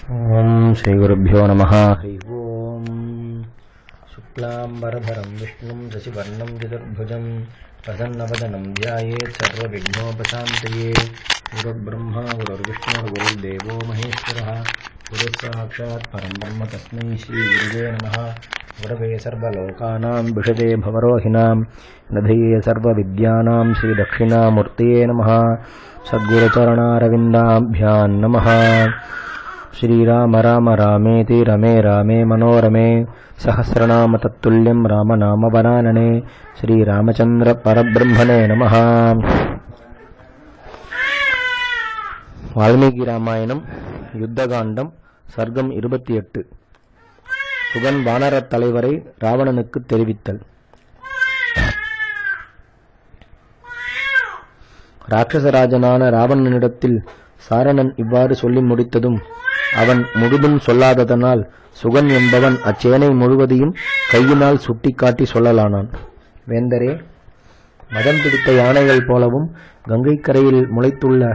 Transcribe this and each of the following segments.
ओम श्री गुरुभ्यो नमः। हरि ओम। शुक्लांबरधरं विष्णुं शशिवर्णं चतुर्भुजं प्रसन्नवदनं ध्यायेत् सर्वविघ्नोपशान्तये। गुरुर्ब्रह्मा गुरुर्विष्णुर्गुरुर्देवो महेश्वरः। गुरुसाक्षात् परं ब्रह्म तस्मै श्रीगुरुवे नमः। गुरवे सर्वलोकानां विषजे भवरोहिणां निधये सर्वविद्यानां श्रीदक्षिणामूर्तये नमः। सद्गुरुचरणारविन्दाभ्यां नमः। श्रीराम राम रामेति रमे रामे मनोरमे सहस्रनाम तत्तुल्यं रामनाम वरानने। श्रीरामचंद्र परब्रह्मणे नमः। வால்மீகி ராமாயணம் யுத்தகாண்டம் சர்க்கம் 28. சுகன் வானரத் தலைவரை ராவணனுக்கு தெரிவித்தல். ராட்சசராஜனான ராவணனிடத்தில் சாரணன் இவ்வாறு சொல்லி முடித்ததும் அவன் முழுதும் சொல்லாததனால் சுகன் என்பவன் அச்சேனை முழுவதையும் கையினால் சுட்டிக்காட்டி சொல்லலானான். வேந்தரே, மதம் பிடித்த யானைகள் போலவும் கங்கை கரையில் முளைத்துள்ள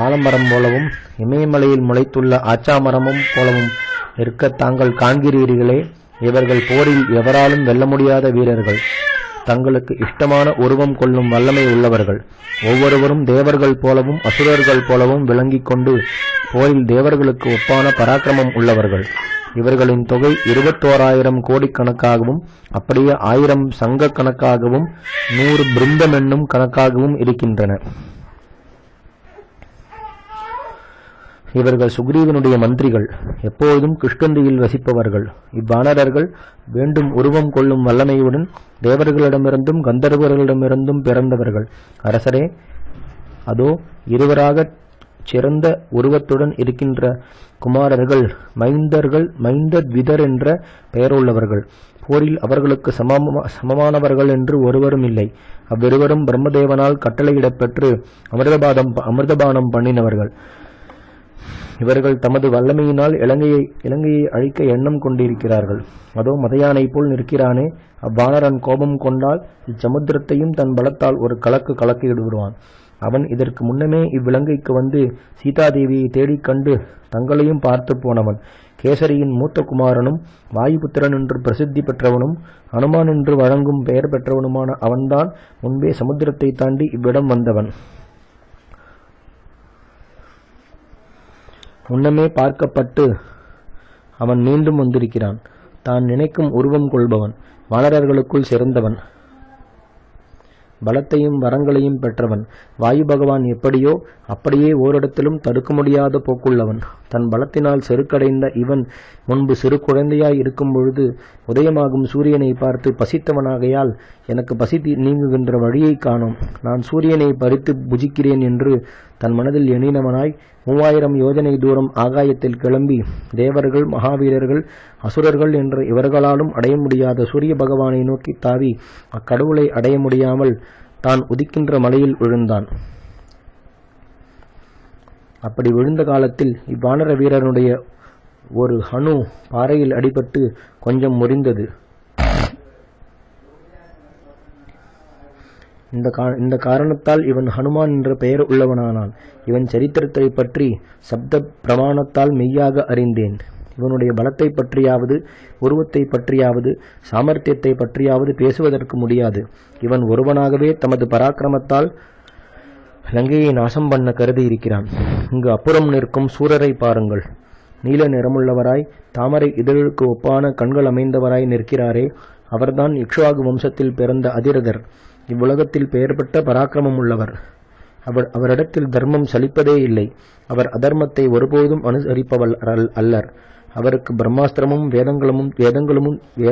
ஆலமரம் போலவும் இமயமலையில் முளைத்துள்ள ஆச்சாமரமும் போலவும் இருக்க தாங்கள் காண்கிறீர்களே. இவர்கள் போரில் எவராலும் வெல்ல முடியாத வீரர்கள். தங்களுக்கு இஷ்டமான உருவம் கொள்ளும் வல்லமை உள்ளவர்கள். ஒவ்வொருவரும் தேவர்கள் போலவும் அசுரர்கள் போலவும் விளங்கிக் கொண்டு போரில் தேவர்களுக்கு ஒப்பான பராக்கிரமம் உள்ளவர்கள். இவர்களின் தொகை 21,000 கோடி கணக்காகவும் அப்படியே 1000 சங்க கணக்காகவும் 100 பிருந்தம் என்னும் கணக்காகவும் இருக்கின்றன. இவர்கள் சுக்ரீவனுடைய மந்திரிகள், எப்போதும் கிருஷ்ணந்தியில் வசிப்பவர்கள். இவ்வானரர்கள் வேண்டும் உருவம் கொள்ளும் வல்லமையுடன் தேவர்களிடமிருந்தும் கந்தர்வர்களிடமிருந்தும் பிறந்தவர்கள். அரசரே, அதோ இருவராகச் சிறந்த உருவத்துடன் இருக்கின்ற குமாரர்கள் மைந்தத்விதர் என்ற பெயருள்ளவர்கள். போரில் அவர்களுக்கு சமமானவர்கள் என்று ஒருவரும் இல்லை. அவ்விருவரும் பிரம்மதேவனால் கட்டளையிடப்பெற்று அமிர்தபானம் பண்ணினவர்கள். இவர்கள் தமது வல்லமையினால் இலங்கையை அழிக்க எண்ணம் கொண்டிருக்கிறார்கள். அதோ மதையானை போல் நிற்கிறானே, அவ்வானரன் கோபம் கொண்டால் இச்சமுத்திரத்தையும் தன் பலத்தால் ஒரு கலக்கி விடுவான். அவன் இதற்கு முன்னமே இவ்விலங்கைக்கு வந்து சீதாதேவியை தேடிக் கண்டு தங்களையும் பார்த்து போனவன். கேசரியின் மூத்த குமாரனும் வாயுபுத்திரன் என்று பிரசித்தி பெற்றவனும் அனுமான் என்று வழங்கும் பெயர் பெற்றவனுமான அவன்தான் முன்பே சமுத்திரத்தை தாண்டி இவ்விடம் வந்தவன். முன்னமே பார்க்கப்பட்டு அவன் மீண்டும் வந்திருக்கிறான். தான் நினைக்கும் உருவம் கொள்பவன், வானரர்களுக்குள் சிறந்தவன், பலத்தையும் வரங்களையும் பெற்றவன். வாயு பகவான் எப்படியோ அப்படியே ஓரிடத்திலும் தடுக்க முடியாத போக்குள்ளவன். தன் பலத்தினால் செருக்கடைந்த இவன் முன்பு சிறு குழந்தையாய் இருக்கும் பொழுது உதயமாகும் சூரியனை பார்த்து பசித்தவனாகையால் எனக்கு பசி நீங்குகின்ற வழியை காணோம், நான் சூரியனை பறித்து புஜிக்கிறேன் என்று தன் மனதில் எண்ணினவனாய் 3000 யோஜனை தூரம் ஆகாயத்தில் கிளம்பி தேவர்கள், மகாவீரர்கள், அசுரர்கள் என்ற இவர்களாலும் அடைய முடியாத சூரிய பகவானை நோக்கி தாவி அக்கடவுளை அடைய முடியாமல் தான் உதிக்கின்ற மலையில் விழுந்தான். அப்படி விழுந்த காலத்தில் இவ்வானர வீரனுடைய ஒரு ஹனு பாறையில் அடிபட்டு கொஞ்சம் முறிந்தது. இந்த காரணத்தால் இவன் ஹனுமான் என்ற பெயர் உள்ளவனானான். இவன் சரித்திரத்தை பற்றி சப்த பிரமாணத்தால் மெய்யாக அறிந்தேன். இவனுடைய பலத்தை பற்றியாவது உருவத்தை பற்றியாவது சாமர்த்தியத்தை பற்றியாவது பேசுவதற்கு முடியாது. இவன் ஒருவனாகவே தமது பராக்கிரமத்தால் லங்கையை நாசம் பண்ண கருதி இருக்கிறான். இங்கு அப்புறம் நிற்கும் சூரரை பாருங்கள். நீல நிறமுள்ளவராய் தாமரை இதழுக்கு ஒப்பான கண்கள் அமைந்தவராய் நிற்கிறாரே, அவர்தான் இக்ஷ்வாகு வம்சத்தில் பிறந்த அதிரதர். இவ்வுலகத்தில் பெயர் பெற்ற பராக்கிரமம் உள்ளவர். அவரிடத்தில் தர்மம் சலிப்பதே இல்லை. அவர் அதர்மத்தை ஒருபோதும் அனுசரிப்பவர் அல்லர். அவருக்கு பிரம்மாஸ்திரமும்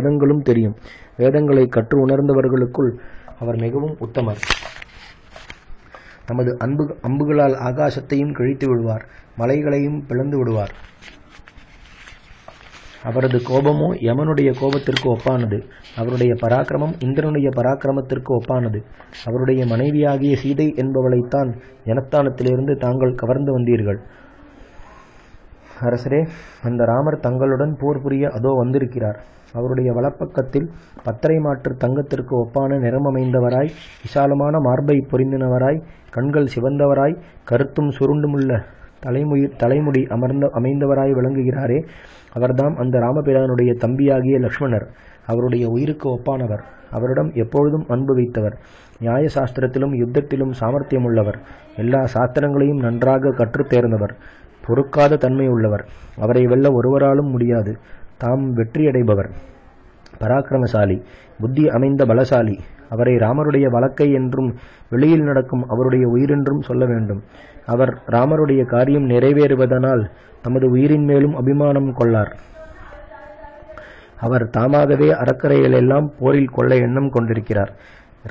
வேதங்களும் தெரியும். வேதங்களை கற்று உணர்ந்தவர்களுக்குள் அவர் மிகவும் உத்தமர். தமது அம்புகளால் ஆகாசத்தையும் கிழித்து விடுவார், மலைகளையும் பிளந்து விடுவார். அவரது கோபமோ யமனுடைய கோபத்திற்கு ஒப்பானது. அவருடைய பராக்கிரமம் இந்திரனுடைய பராக்கிரமத்திற்கு ஒப்பானது. அவருடைய மனைவியாகிய சீதை என்பவளைத்தான் ஜனஸ்தானத்திலிருந்து தாங்கள் கவர்ந்து வந்தீர்கள். அரசரே, அந்த ராமர் தங்களுடன் போர் புரிய அதோ வந்திருக்கிறார். அவருடைய வலப்பக்கத்தில் 10 மாற்று தங்கத்திற்கு ஒப்பான நிறமமைந்தவராய், விசாலமான மார்பை பொறிந்தினவராய், கண்கள் சிவந்தவராய், கருத்தும் சுருண்டுமுள்ள தலைமுடி அமைந்தவராய் விளங்குகிறாரே, அவர்தாம் அந்த ராமபிரானுடைய தம்பியாகிய லக்ஷ்மணர். அவருடைய உயிருக்கு ஒப்பானவர். அவரிடம் எப்பொழுதும் அன்பு வைத்தவர். நியாய சாஸ்திரத்திலும் யுத்தத்திலும் சாமர்த்தியம் உள்ளவர். எல்லா சாஸ்திரங்களையும் நன்றாக கற்றுத் தேர்ந்தவர். பொறுக்காத தன்மை உள்ளவர். அவரை வெல்ல ஒருவராலும் முடியாது. தாம் வெற்றியடைபவர். பராக்கிரமசாலி, புத்தி அமைந்த பலசாலி. அவரை ராமருடைய வழக்கை என்றும் வெளியில் நடக்கும் அவருடைய உயிரென்றும் சொல்ல வேண்டும். அவர் ராமருடைய காரியம் நிறைவேறுவதனால் தமது உயிரின் மேலும் அபிமானம் கொள்ளார். அவர் தாமாகவே அறக்கரைகளெல்லாம் போரில் கொள்ள எண்ணம் கொண்டிருக்கிறார்.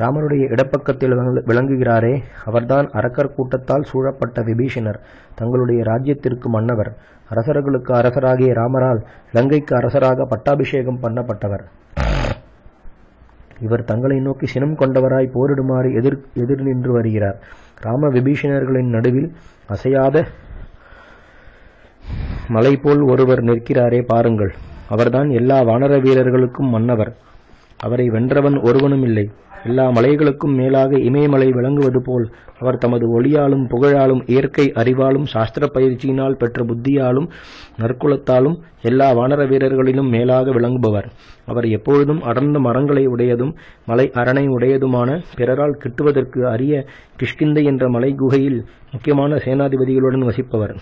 ராமருடைய இடப்பக்கத்தில் விளங்குகிறாரே, அவர்தான் அரக்கர் கூட்டத்தால் சூழப்பட்ட விபீஷணர். தங்களுடைய ராஜ்யத்திற்கு மன்னவர். அரசர்களுக்கு அரசராகிய ராமரால் இலங்கைக்கு அரசராக பட்டாபிஷேகம் பண்ணப்பட்டவர். இவர் தங்களை நோக்கி சினம் கொண்டவராய் போரிடுமாறு எதிர் நின்று வருகிறார். ராம விபீஷணர்களின் நடுவில் அசையாத மலை போல் ஒருவர் நிற்கிறாரே, பாருங்கள். அவர்தான் எல்லா வானர வீரர்களுக்கும் மன்னவர். அவரை வென்றவன் ஒருவனும் இல்லை. எல்லா மலைகளுக்கும் மேலாக இமயமலை விளங்குவது போல் அவர் தமது ஒளியாலும் புகழாலும் இயற்கை அறிவாலும் சாஸ்திர பயிற்சியினால் பெற்ற புத்தியாலும் நற்குலத்தாலும் எல்லா வானர வீரர்களிலும் மேலாக விளங்குபவர். அவர் எப்பொழுதும் அடர்ந்த மரங்களை உடையதும் மலை அரணை உடையதுமான பிறரால் கிட்டுவதற்கு அரிய கிஷ்கிந்தை என்ற மலை குகையில் முக்கியமான சேனாதிபதிகளுடன் வசிப்பவர்.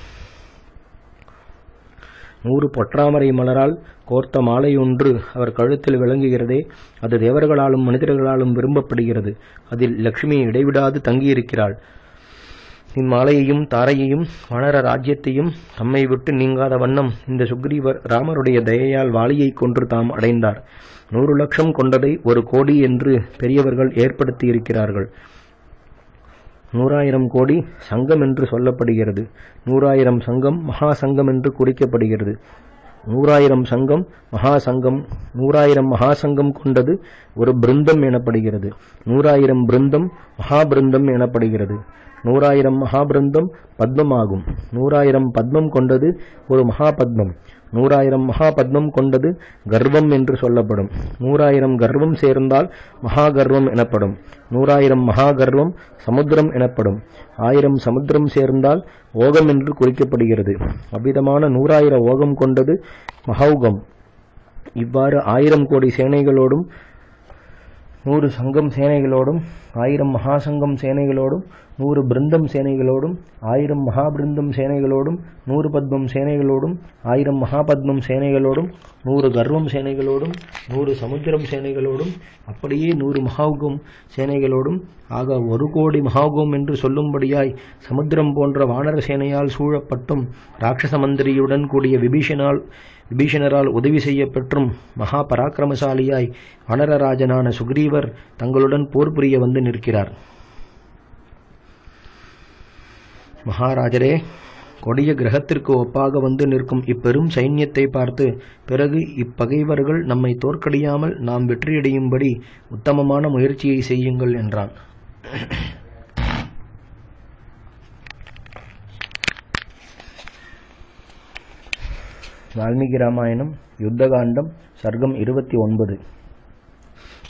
100 பொற்றாமரை மலரால் கோர்த்த மாலை ஒன்று அவர் கழுத்தில் விளங்குகிறதே, அது தேவர்களாலும் மனிதர்களாலும் விரும்பப்படுகிறது. அதில் லட்சுமி இடைவிடாது தங்கியிருக்கிறாள். இம்மாலையையும் தாரையையும் வானர ராஜ்யத்தையும் தம்மை விட்டு நீங்காத வண்ணம் இந்த சுக்ரீவர் ராமருடைய தயையால் வாலியை கொன்று தாம் அடைந்தார். 100 லட்சம் கொண்டதை 1 கோடி என்று பெரியவர்கள் ஏற்படுத்தியிருக்கிறார்கள். 100,000 கோடி சங்கம் என்று சொல்லப்படுகிறது. 100,000 சங்கம் மகா சங்கம் என்று குறிக்கப்படுகிறது. 100,000 சங்கம் மகா சங்கம். 100,000 மகா சங்கம் கொண்டது ஒரு பிருந்தம் எனப்படுகிறது. 100,000 பிருந்தம் மகா பிருந்தம் எனப்படுகிறது. 100,000 மகா பிருந்தம் பத்மம் ஆகும். 100,000 பத்மம் கொண்டது ஒரு மகா பத்மம். 100,000 மகா பத்மம் கொண்டது கர்வம் என்று சொல்லப்படும். 100,000 கர்வம் சேர்ந்தால் மகா கர்வம் எனப்படும். 100,000 மகா கர்வம் சமுத்திரம் எனப்படும். 1000 சமுத்திரம் சேர்ந்தால் ஓகம் என்று குறிக்கப்படுகிறது. அவ்விதமான 100,000 ஓகம் கொண்டது மகௌகம். இவ்வாறு 1000 கோடி சேனைகளோடும் 100 சங்கம் சேனைகளோடும் 1000 மகா சங்கம் சேனைகளோடும் 100 பிருந்தம் சேனைகளோடும் 1000 மகா பிருந்தம் சேனைகளோடும் 100 பத்மம் சேனைகளோடும் 1000 மகா பத்மம் சேனைகளோடும் 100 கர்வம் சேனைகளோடும் 100 சமுத்திரம் சேனைகளோடும் அப்படியே 100 மகாவுகம் சேனைகளோடும் ஆக 1 கோடி மகாவுகம் என்று சொல்லும்படியாய் சமுத்திரம் போன்ற வானர சேனையால் சூழப்பட்டும் ராட்சச மந்திரியுடன் கூடிய விபீஷணரால் உதவி செய்ய பெற்றும் மகா பராக்கிரமசாலியாய் வானரராஜனான சுக்ரீவர் தங்களுடன் போர் புரிய வந்து நிற்கிறார். மகாராஜரே, கொடிய கிரகத்திற்கு ஒப்பாக வந்து நிற்கும் இப்பெரும் சைன்யத்தை பார்த்து பிறகு இப்பகைவர்கள் நம்மை தோற்கடியாமல் நாம் வெற்றியடையும்படி உத்தமமான முயற்சியை செய்யுங்கள் என்றான். வால்மீகி ராமாயணம் யுத்தகாண்டம் சர்க்கம் 29.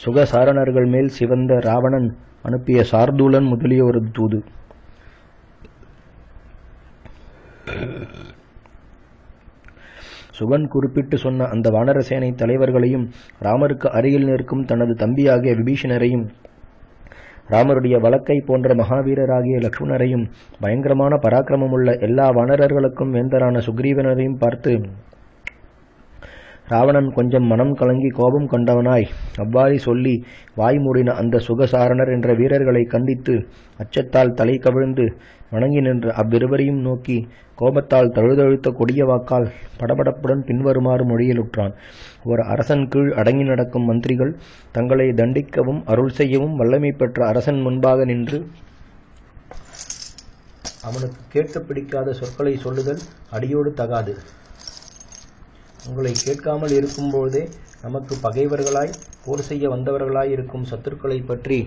சுகசாரணர்கள் மேல் சிவந்த ராவணன் அனுப்பிய சார்தூலன் முதலிய ஒரு தூது. சுகன் குறிப்பிட்டு சொன்ன அந்த வானரசேனை தலைவர்களையும் ராமருக்கு அருகில் நிற்கும் தனது தம்பியாகிய விபீஷணரையும் ராமருடைய வழக்கை போன்ற மகாவீரராகிய லக்ஷ்மணரையும் பயங்கரமான பராக்கிரமமுள்ள எல்லா வானரர்களுக்கும் வேந்தரான சுக்ரீவனரையும் பார்த்து ராவணன் கொஞ்சம் மனம் கலங்கி கோபம் கொண்டவனாய் அவ்வாறு சொல்லி வாய் மூடின அந்த சுகசாரணர் என்ற வீரர்களை கண்டித்து அச்சத்தால் தலை கவிழ்ந்து வணங்கி நின்ற அவ்விருவரையும் நோக்கி கோபத்தால் தழுதழுத்த கொடிய வாக்கால் படபடப்புடன் பின்வருமாறு மொழியிலுற்றான். ஒரு அரசன் கீழ் அடங்கி நடக்கும் மந்திரிகள் தங்களை தண்டிக்கவும் அருள் செய்யவும் வல்லமை பெற்ற அரசன் முன்பாக நின்று அவனுக்கு கேட்க பிடிக்காத சொற்களை சொல்லுதல் அடியோடு தகாது. உங்களை கேட்காமல் இருக்கும்போதே நமக்கு பகைவர்களாய் போர் செய்ய வந்தவர்களாய் இருக்கும் சத்துருக்களை பற்றி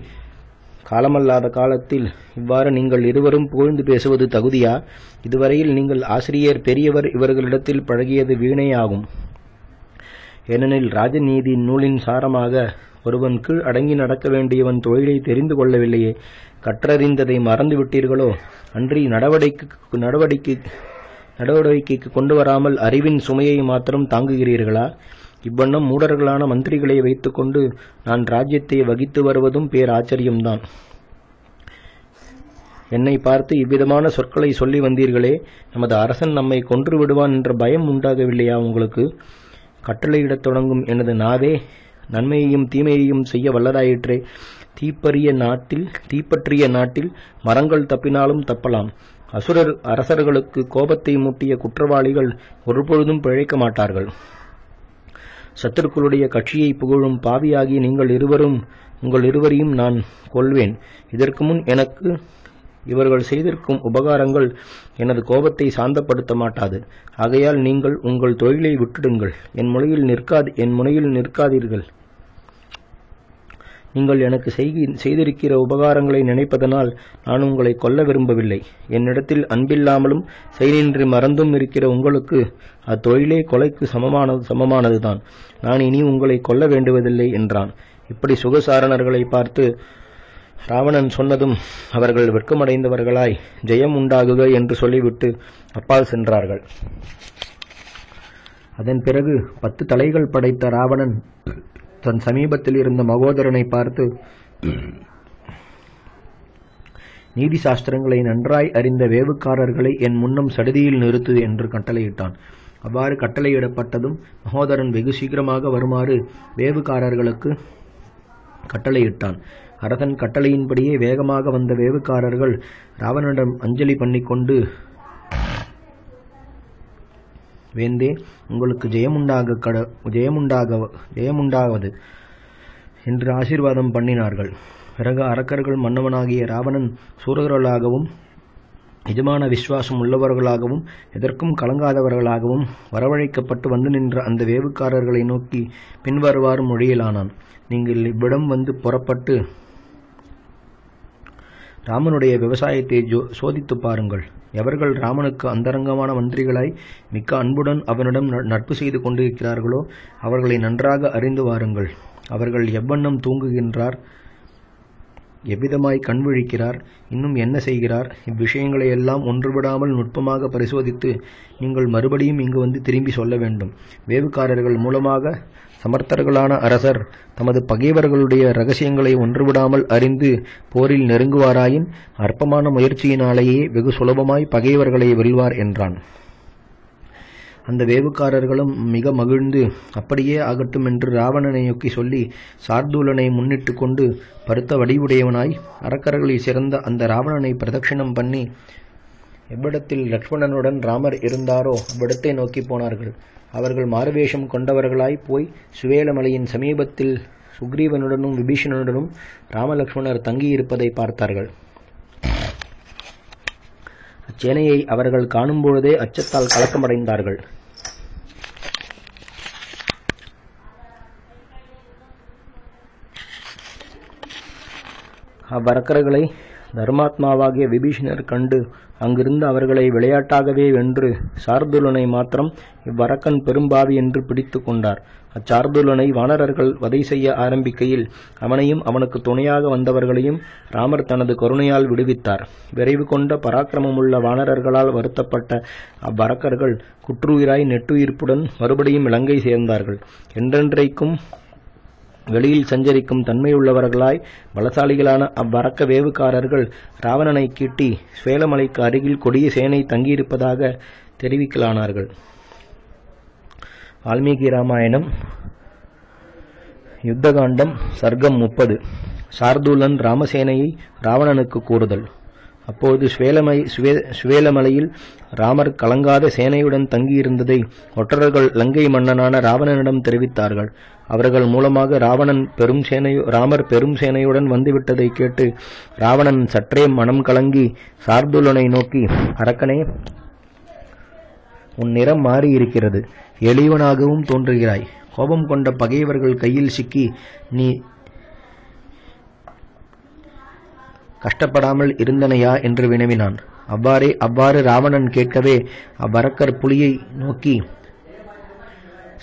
காலமல்லாத காலத்தில் இவ்வாறு நீங்கள் இருவரும் புகழ்ந்து பேசுவது தகுதியா? இதுவரையில் நீங்கள் ஆசிரியர் பெரியவர் இவர்களிடத்தில் பழகியது வீணேயாகும். ஏனெனில் ராஜநீதி நூலின் சாரமாக ஒருவன் கீழ் அடங்கி நடக்க வேண்டியவன் தொழிலை தெரிந்து கொள்ளவில்லையே, கற்றறிந்ததை மறந்து விட்டீர்களோ? அன்றி நடவடிக்கைக்கு கொண்டு வராமல் அறிவின் சுமையை மாத்திரம் தாங்குகிறீர்களா? இவ்வண்ணம் மூடர்களான மந்திரிகளை வைத்துக்கொண்டு நான் ராஜ்யத்தை வகித்து வருவதும் பேர் ஆச்சரியம்தான். என்னை பார்த்து இவ்விதமான சொற்களை சொல்லி வந்தீர்களே, நமது அரசன் நம்மை கொன்று விடுவான் என்ற பயம் உண்டாகவில்லையா உங்களுக்கு? கட்டளையிடத் தொடங்கும் எனது நாவே நன்மையையும் தீமையையும் செய்ய வல்லதாயிற்றே. தீப்பற்றிய நாட்டில் மரங்கள் தப்பினாலும் தப்பலாம். அரசர்களுக்கு கோபத்தை மூட்டிய குற்றவாளிகள் ஒருபொழுதும் பிழைக்க மாட்டார்கள். சத்துருக்களுடைய கட்சியை புகழும் பாவியாகி உங்கள் இருவரையும் நான் கொல்வேன். இதற்கு முன் எனக்கு இவர்கள் செய்திருக்கும் உபகாரங்கள் எனது கோபத்தை சாந்தப்படுத்த மாட்டாது. ஆகையால் நீங்கள் உங்கள் தொழிலை விட்டுடுங்கள். என் முனையில் நிற்காதீர்கள். நீங்கள் எனக்கு செய்திருக்கிற உபகாரங்களை நினைப்பதனால் நான் உங்களை கொல்ல விரும்பவில்லை. என்னிடத்தில் அன்பில்லாமலும் செயலின்றி மறந்தும் இருக்கிற உங்களுக்கு அத்தொழிலே கொலைக்கு சமமானதுதான். நான் இனி உங்களை கொல்ல வேண்டுவதில்லை என்றான். இப்படி சுகசாரணர்களை பார்த்து ராவணன் சொன்னதும் அவர்கள் வெட்கமடைந்தவர்களாய் ஜெயம் உண்டாகுக என்று சொல்லிவிட்டு அப்பால் சென்றார்கள். அதன் பிறகு 10 தலைகள் படைத்த ராவணன் தன் சமீபத்தில் இருந்த மகோதரனை பார்த்து, நீதி சாஸ்திரங்களை நன்றாய் அறிந்த வேவுக்காரர்களை என் முன்னம் சடுதியில் நிறுத்து என்று கட்டளையிட்டான். அவ்வாறு கட்டளையிடப்பட்டதும் மகோதரன் வெகு சீக்கிரமாக வருமாறு வேவுக்காரர்களுக்கு கட்டளையிட்டான். அரசன் கட்டளையின்படியே வேகமாக வந்த வேவுக்காரர்கள் ராவணனிடம் அஞ்சலி பண்ணிக்கொண்டு, வேந்தே, உங்களுக்கு ஜெயமுண்டாவது என்று ஆசீர்வாதம் பண்ணினார்கள். பிறகு அரக்கர்கள் மன்னவனாகிய ராவணன் சூரர்களாகவும் நிஜமான விசுவாசம் உள்ளவர்களாகவும் எதற்கும் கலங்காதவர்களாகவும் வரவழைக்கப்பட்டு வந்து நின்ற அந்த வேவுக்காரர்களை நோக்கி பின்வருவாறு மொழியிலானான். நீங்கள் இவ்விடம் வந்து புறப்பட்டு ராமனுடைய விவசாயத்தை சோதித்து பாருங்கள். எவர்கள் ராமனுக்கு அந்தரங்கமான மந்திரிகளாய் மிக்க அன்புடன் அவனிடம் நட்பு செய்து கொண்டிருக்கிறார்களோ அவர்களை நன்றாக அறிந்து வாருங்கள். அவர்கள் எவ்வண்ணம் தூங்குகின்றார், எவ்விதமாய் கண் விழிக்கிறார், இன்னும் என்ன செய்கிறார், இவ்விஷயங்களை எல்லாம் ஒன்றுவிடாமல் நுட்பமாக பரிசோதித்து நீங்கள் மறுபடியும் இங்கு வந்து திரும்பி சொல்ல வேண்டும். வேவுக்காரர்கள் மூலமாக சமர்த்தர்களான அரசர் தமது பகைவர்களுடைய இரகசியங்களை ஒன்றுவிடாமல் அறிந்து போரில் நெருங்குவாராயின் அற்பமான முயற்சியினாலேயே வெகு சுலபமாய் பகைவர்களை வெல்வார் என்றான். அந்த வேவுக்காரர்களும் மிக மகிழ்ந்து அப்படியே ஆகட்டும் என்று ராவணனை நோக்கி சொல்லி சார்தூலனை முன்னிட்டு கொண்டு பருத்த வடிவுடையவனாய் அரக்கர்களில் சிறந்த அந்த ராவணனை பிரதட்சிணம் பண்ணி எவ்விடத்தில் லட்சுமணனுடன் ராமர் இருந்தாரோ அவ்விடத்தை நோக்கி போனார்கள். அவர்கள் மாறுவேஷம் கொண்டவர்களாய் போய் சுவேலமலையின் சமீபத்தில் சுக்ரீவனுடனும் விபீஷணனுடனும் ராமலட்சுமணர் தங்கியிருப்பதை பார்த்தார்கள். அச்சேனையை அவர்கள் காணும்பொழுதே அச்சத்தால் கலக்கமடைந்தார்கள். அவ்வரக்கர்களை தர்மாத்மாவாகிய விபீஷணர் கண்டு அங்கிருந்து அவர்களை விளையாட்டாகவே வென்று சார்துலனை மாத்திரம் இவ்வரக்கன் பெரும்பாவி என்று பிடித்து கொண்டார். அச்சார்துலனை வானரர்கள் வதை செய்ய ஆரம்பிக்கையில் அவனையும் அவனுக்கு துணையாக வந்தவர்களையும் ராமர் தனது கருணையால் விடுவித்தார். விரைவு கொண்ட பராக்கிரமமுள்ள வானரர்களால் வருத்தப்பட்ட அவ்வரக்கர்கள் குற்றுயிராய் நெட்டுயிர்ப்புடன் மறுபடியும் இலங்கை சேர்ந்தார்கள். என்றென்றைக்கும் வெளியில் சஞ்சரிக்கும் தன்மையுள்ளவர்களாய் பலசாலிகளான அவ்வரக்க வேவுக்காரர்கள் ராவணனை கீட்டி ஸ்வேலமலைக்கு அருகில் கொடிய சேனை தங்கியிருப்பதாக தெரிவிக்கலானார்கள். வால்மீகி ராமாயணம் யுத்தகாண்டம் சர்க்கம் 30. சார்தூலன் ராமசேனையை ராவணனுக்கு கூறுதல். அப்போது சுவேலமலையில் ராமர் கலங்காத சேனையுடன் தங்கியிருந்ததை ஒற்றர்கள் லங்கை மன்னனான ராவணனிடம் தெரிவித்தார்கள். அவர்கள் மூலமாக ராமர் பெரும் சேனையுடன் வந்துவிட்டதை கேட்டு ராவணன் சற்றே மனம் கலங்கி சார்துலனை நோக்கி, அரக்கனே, உன் நிறம் மாறியிருக்கிறது, எளியவனாகவும் தோன்றுகிறாய். கோபம் கொண்ட பகைவர்கள் கையில் சிக்கி நீ கஷ்டப்படாமல் இருந்தனையா என்று வினவினான். அவ்வாறு ராவணன் கேட்கவே அவ்வரக்கர் புலியை நோக்கி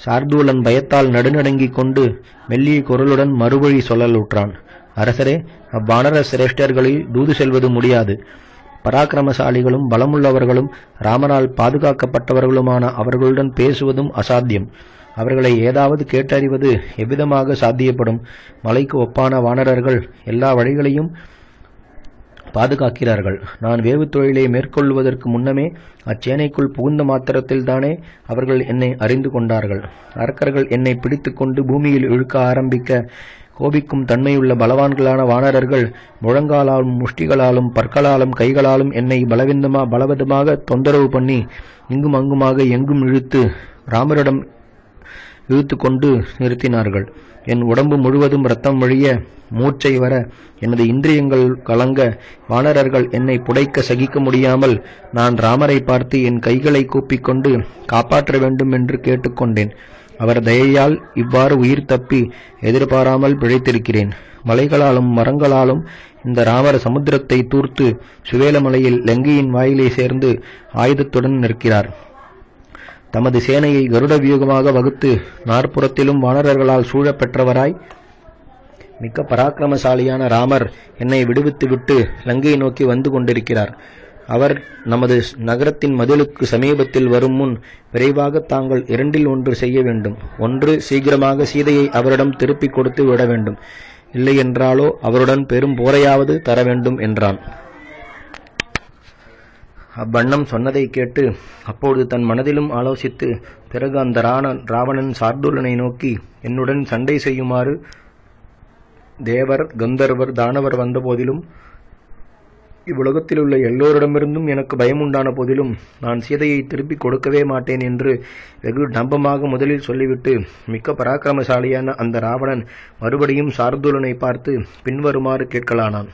சார்தூலன் பயத்தால் நடுநடுங்கிக் கொண்டு மெல்லிய குரலுடன் மறுவழி சொல்லலுற்றான். அரசரே, அவ்வானர சிரேஷ்டர்களில் தூது செல்வது முடியாது. பராக்கிரமசாலிகளும் பலமுள்ளவர்களும் ராமரால் பாதுகாக்கப்பட்டவர்களுமான அவர்களுடன் பேசுவதும் அசாத்தியம். அவர்களை ஏதாவது கேட்டறிவது எவ்விதமாக சாத்தியப்படும்? மலைக்கு ஒப்பான வானரர்கள் எல்லா வழிகளையும் பாதுகாக்கிறார்கள். நான் வேவு தொழிலை மேற்கொள்வதற்கு முன்னமே அச்சேனைக்குள் புகுந்த மாத்திரத்தில்தானே அவர்கள் என்னை அறிந்து கொண்டார்கள். அரக்கர்கள் என்னை பிடித்து கொண்டு பூமியில் இழுக்க ஆரம்பிக்க கோபிக்கும் தன்மையுள்ள பலவான்களான வானரர்கள் முழங்காலாலும் முஷ்டிகளாலும் பற்களாலும் கைகளாலும் என்னை பலவிதமாக தொந்தரவு பண்ணி இங்கும் அங்குமாக எங்கும் இழுத்து ராமரிடம் இழுத்து கொண்டு நிறுத்தினார்கள். என் உடம்பு முழுவதும் இரத்தம் வழிய மூர்ச்சை வர எனது இந்திரியங்கள் கலங்க வானரர்கள் என்னை புடைக்க சகிக்க முடியாமல் நான் ராமரை பார்த்து என் கைகளை கூப்பிக்கொண்டு காப்பாற்ற வேண்டும் என்று கேட்டுக்கொண்டேன். அவர் தயையால் இவ்வாறு உயிர் தப்பி எதிர்பாராமல் பிழைத்திருக்கிறேன். மலைகளாலும் மரங்களாலும் இந்த ராமர் சமுத்திரத்தை தூர்த்து சுவேலமலையில் லங்கையின் வாயிலை சேர்ந்து ஆயுதத்துடன் நிற்கிறார். தமது சேனையை கருட வியூகமாக வகுத்து நாற்புறத்திலும் வானரர்களால் சூழப்பெற்றவராய் மிக்க பராக்கிரமசாலியான ராமர் என்னை விடுவித்துவிட்டு லங்கை நோக்கி வந்து கொண்டிருக்கிறார். அவர் நமது நகரத்தின் மதிலுக்கு சமீபத்தில் வரும் முன் விரைவாக தாங்கள் இரண்டில் ஒன்று செய்ய வேண்டும். ஒன்று, சீக்கிரமாக சீதையை அவரிடம் திருப்பிக் கொடுத்து விட வேண்டும். இல்லை என்றாலோ அவருடன் பெரும் போரையாவது தர வேண்டும் என்றான். அவ்வண்ணம் சொன்னதை கேட்டு அப்பொழுது தன் மனதிலும் ஆலோசித்து பிறகு அந்த ராவணன் சார்தூலனை நோக்கி, என்னுடன் சண்டை செய்யுமாறு தேவர், கந்தர்வர், தானவர் வந்த போதிலும் இவ்வுலகத்தில் உள்ள எல்லோரிடமிருந்தும் எனக்கு பயமுண்டான போதிலும் நான் சீதையை திருப்பிக் கொடுக்கவே மாட்டேன் என்று வெகு நம்பமாக முதலில் சொல்லிவிட்டு மிக்க பராக்கிரமசாலியான அந்த ராவணன் மறுபடியும் சார்தூலனை பார்த்து பின்வருமாறு கேட்கலானான்.